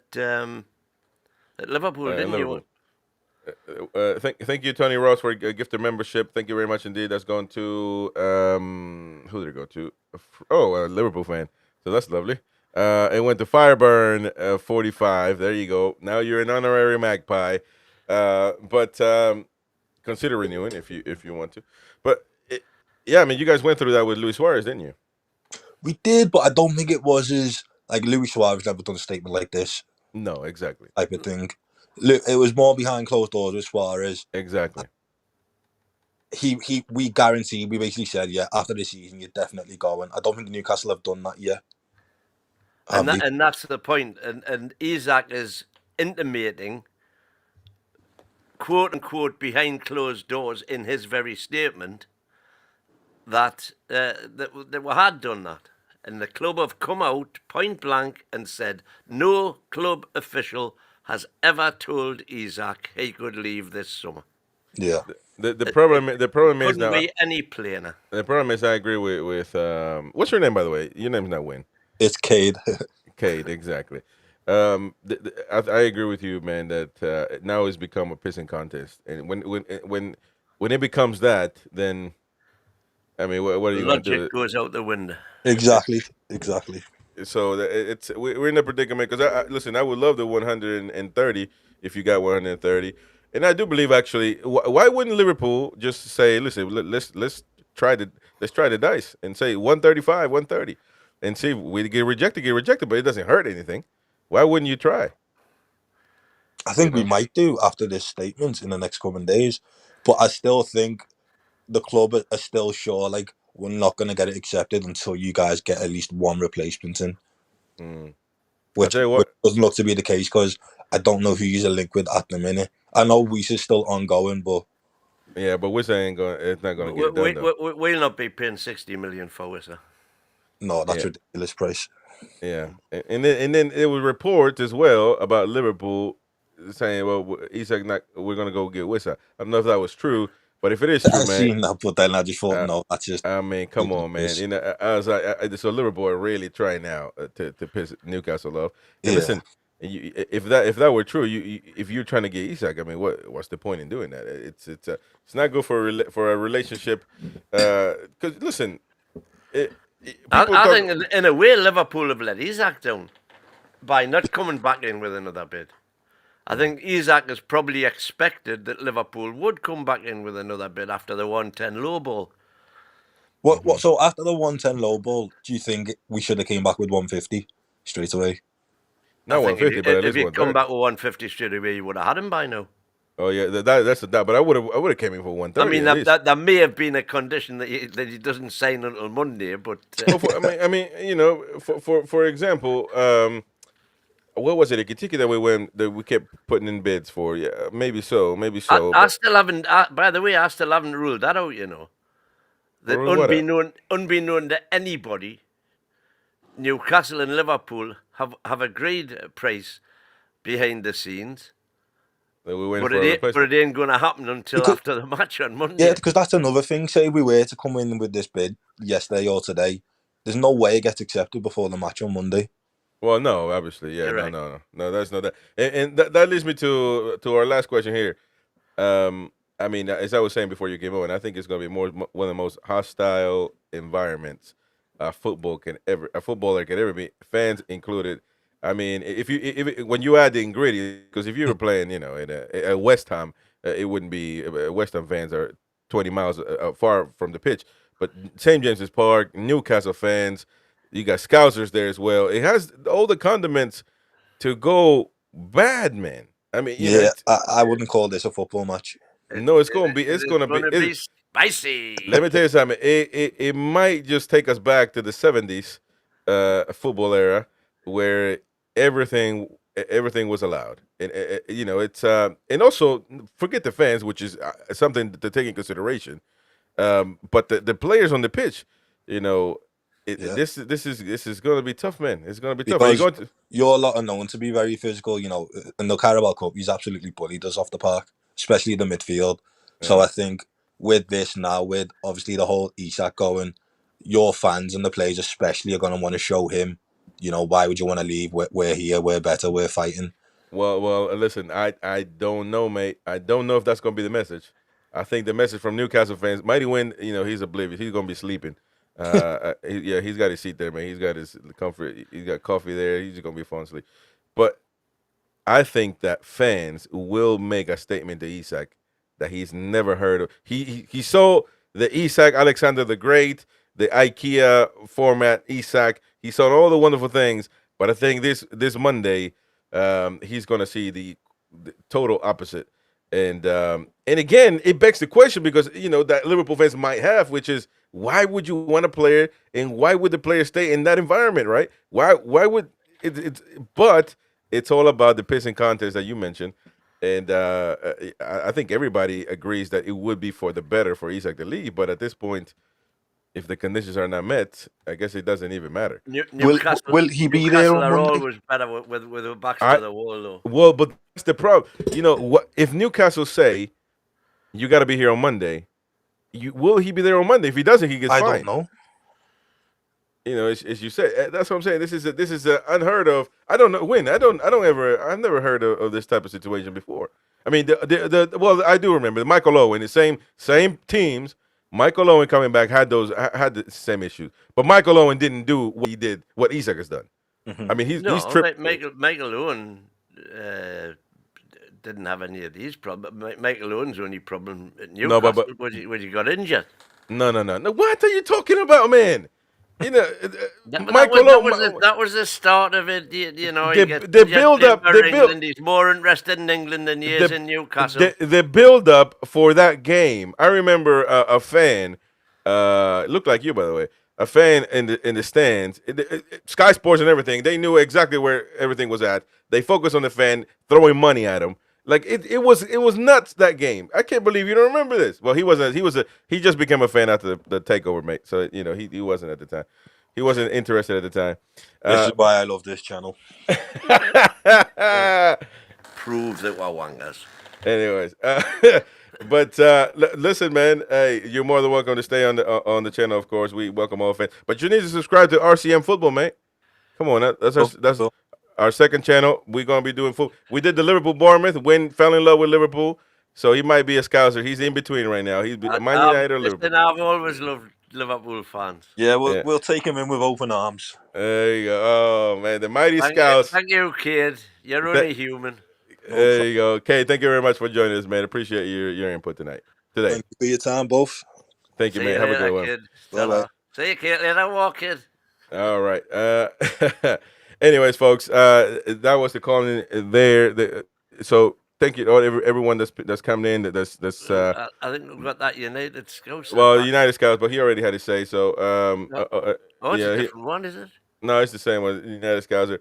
Liverpool, didn't you? Thank you, Tony Ross, for a gift of membership. Thank you very much indeed. That's going to who did it go to? A Liverpool fan. So that's lovely. It went to Fireburn 45. There you go. Now you're an honorary Magpie. But consider renewing if you want to. But I mean, you guys went through that with Luis Suarez, didn't you? We did, but I don't think it was as like Luis Suarez never done a statement like this. No, exactly. Type of thing. It was more behind closed doors with Suarez. Exactly. We guaranteed. We basically said, after this season, you're definitely going. I don't think Newcastle have done that yet. And that's the point. And Isak is intimating, quote unquote, behind closed doors in his very statement that we had done that. And the club have come out point blank and said no club official has ever told Isak he could leave this summer. Yeah. The problem is now. Couldn't be any plainer. The problem is I agree with what's your name, by the way? Your name's not Wayne. It's Cade. Cade, exactly. I agree with you, man. That now it's become a pissing contest, and when it becomes that, then I mean, what are you going to do? Logic goes out the window. Exactly. So we're in a predicament because listen, I would love the 130 if you got 130, and I do believe actually. Why wouldn't Liverpool just say, listen, let's try the dice and say 135, 130, and see if we get rejected, but it doesn't hurt anything. Why wouldn't you try? I think we might do after this statement in the next coming days, but I still think the club are still sure, like, we're not going to get it accepted until you guys get at least one replacement in. Which doesn't look to be the case because I don't know who you're linked with at the minute. I know Weiss is still ongoing, but... Yeah, but Weiss ain't going. It's not going to get done, We'll not be paying 60 million for Weiss. No, that's ridiculous price. Yeah, and then it was reports as well about Liverpool saying, "Well, Isak, we're gonna go get Wissa." I don't know if that was true, but if it is true, I've man, seen that, but then I just thought, no, that's just. I mean, come on, man. You know, I was like, so Liverpool are really trying now to piss Newcastle off. And listen, if that were true, if you're trying to get Isak, I mean, what's the point in doing that? It's not good for a relationship. Because listen, I think in a way Liverpool have let Isak down by not coming back in with another bid. I think Isak has probably expected that Liverpool would come back in with another bid after the 110 low ball. What? So after the 110 low ball, do you think we should have came back with 150 straight away? Not 150, but at least 130. If you come back with 150 straight away, you would have had him by now. Oh yeah, that's a doubt. But I would have came in for 130. I mean, that may have been a condition that he doesn't sign until Monday. But I mean, you know, for example, what was it? A Kitiki that we kept putting in bids for? Yeah, maybe so. I still haven't. By the way, I still haven't ruled that out. You know, that unbeknown to anybody, Newcastle and Liverpool have agreed a price behind the scenes. But it ain't going to happen until after the match on Monday. Yeah, because that's another thing. Say we were to come in with this bid yesterday or today, there's no way it gets accepted before the match on Monday. Well, no, obviously, yeah, right. no, that's not that. And that leads me to our last question here. I mean, as I was saying before you came on, I think it's going to be one of the most hostile environments a footballer can ever be, fans included. I mean, when you add the ingredient, because if you were playing, you know, at West Ham, it wouldn't be. West Ham fans are 20 miles far from the pitch, but St. James's Park, Newcastle fans, you got Scousers there as well. It has all the condiments to go bad, man. I mean, I wouldn't call this a football match. No, it's going to be spicy. Let me tell you something. It might just take us back to the 70s football era where everything was allowed, and you know, it's and also forget the fans, which is something to take in consideration. But the players on the pitch, you know, this is going to be tough, man. It's going to be tough. Because your lot are known to be very physical. You know, in the Carabao Cup, he's absolutely bullied us off the park, especially the midfield. Yeah. So I think with this now, with obviously the whole Isak going, your fans and the players especially are going to want to show him, you know, why would you want to leave? We're here, we're better, we're fighting. Well, listen, I don't know, mate. I don't know if that's going to be the message. I think the message from Newcastle fans, Mighty Win, you know, he's oblivious. He's going to be sleeping. He's got his seat there, man. He's got his comfort. He's got coffee there. He's just going to be falling asleep. But I think that fans will make a statement to Isak that he's never heard of. He saw the Isak Alexander the Great, the IKEA format Isak. He saw all the wonderful things, but I think this Monday he's going to see the total opposite. And again, it begs the question, because you know that Liverpool fans might have, which is, why would you want a player, and why would the player stay in that environment, right? Why would it? But it's all about the pissing contest that you mentioned, and I think everybody agrees that it would be for the better for Isak to leave. But at this point, if the conditions are not met, I guess it doesn't even matter. Will he be there on Monday? Always better with the backs to the wall, though. Well, but that's the problem. You know, what if Newcastle say you got to be here on Monday? Will he be there on Monday? If he doesn't, he gets fined. I don't know. You know, as you said, that's what I'm saying. This is unheard of. I don't know when. I've never heard of this type of situation before. I mean, well, I do remember Michael Owen, the same teams. Michael Owen coming back had the same issues, but Michael Owen didn't do what Isak has done. Mm-hmm. I mean, he's tripped. Michael Owen didn't have any of these problems. Michael Owen's only problem at Newcastle was he got injured. No. What are you talking about, man? You know, that was the start of it. You know, the build up. He's more interested in England than he is in Newcastle. The build up for that game. I remember a fan. Looked like you, by the way. A fan in the stands. Sky Sports and everything. They knew exactly where everything was at. They focused on the fan, throwing money at him. Like it was nuts, that game. I can't believe you don't remember this. Well, he wasn't. He just became a fan after the takeover, mate. So you know he wasn't at the time. He wasn't interested at the time. This is why I love this channel. Prove that we're wangers. Anyways, but listen, man. Hey, you're more than welcome to stay on the channel. Of course, we welcome all fans. But you need to subscribe to RCM Football, man. Come on, that's our second channel. We're gonna be doing football. We did the Liverpool Bournemouth. Fell in love with Liverpool, so he might be a Scouser. He's in between right now. He's Man United or Liverpool. Listen, I've always loved Liverpool fans. Yeah, we'll take him in with open arms. There you go. Oh man, the mighty Scouts. Thank you, Cade. You're only human. There you go. Cade, thank you very much for joining us, man. Appreciate your input today. Thank you for your time, both. Thank you, man. Have a good one. Bye-bye. See you, Cade. Later, walk, kid. All right. Anyways, folks, that was the calling there. So thank you to everyone that's coming in. That's I think we've got that United Scouser. Well, United Scouts, but he already had to say so. It's a different one, is it? No, it's the same one, United Scouser.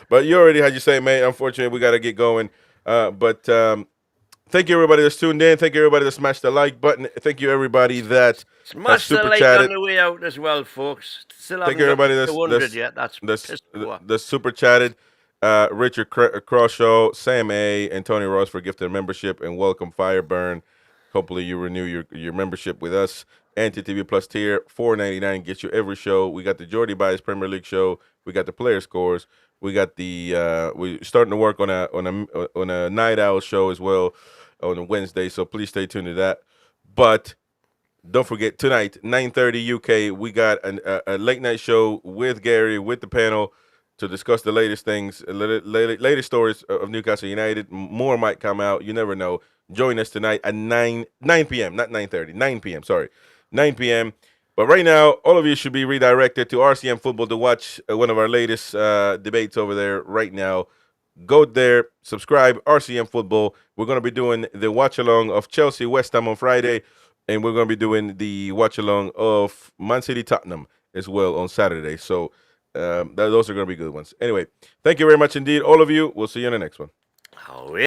But you already had your say, mate. Unfortunately, we got to get going. But thank you, everybody that's tuned in. Thank you, everybody that smashed the like button. Thank you, everybody that smash the like on the way out as well, folks. Still thank you, everybody that's super chatted. Richard Crawshaw, Sam A, and Tony Ross for gifting a membership, and welcome Fireburn. Hopefully, you renew your membership with us. Anti-TV Plus tier, $4.99 gets you every show. We got the Jordy Bias Premier League show. We got the player scores. We got the we're starting to work on a night owl show as well on a Wednesday. So please stay tuned to that. But don't forget tonight, 9:30 UK, we got a late night show with Gary with the panel to discuss the latest things, latest stories of Newcastle United. More might come out. You never know. Join us tonight at 9 p.m. Not 9:30, 9 p.m. Sorry, 9 p.m. But right now, all of you should be redirected to RCM Football to watch one of our latest debates over there right now. Go there, subscribe, RCM Football. We're going to be doing the watch-along of Chelsea-West Ham on Friday, and we're going to be doing the watch-along of Man City-Tottenham as well on Saturday. So those are going to be good ones. Anyway, thank you very much indeed, all of you. We'll see you in the next one.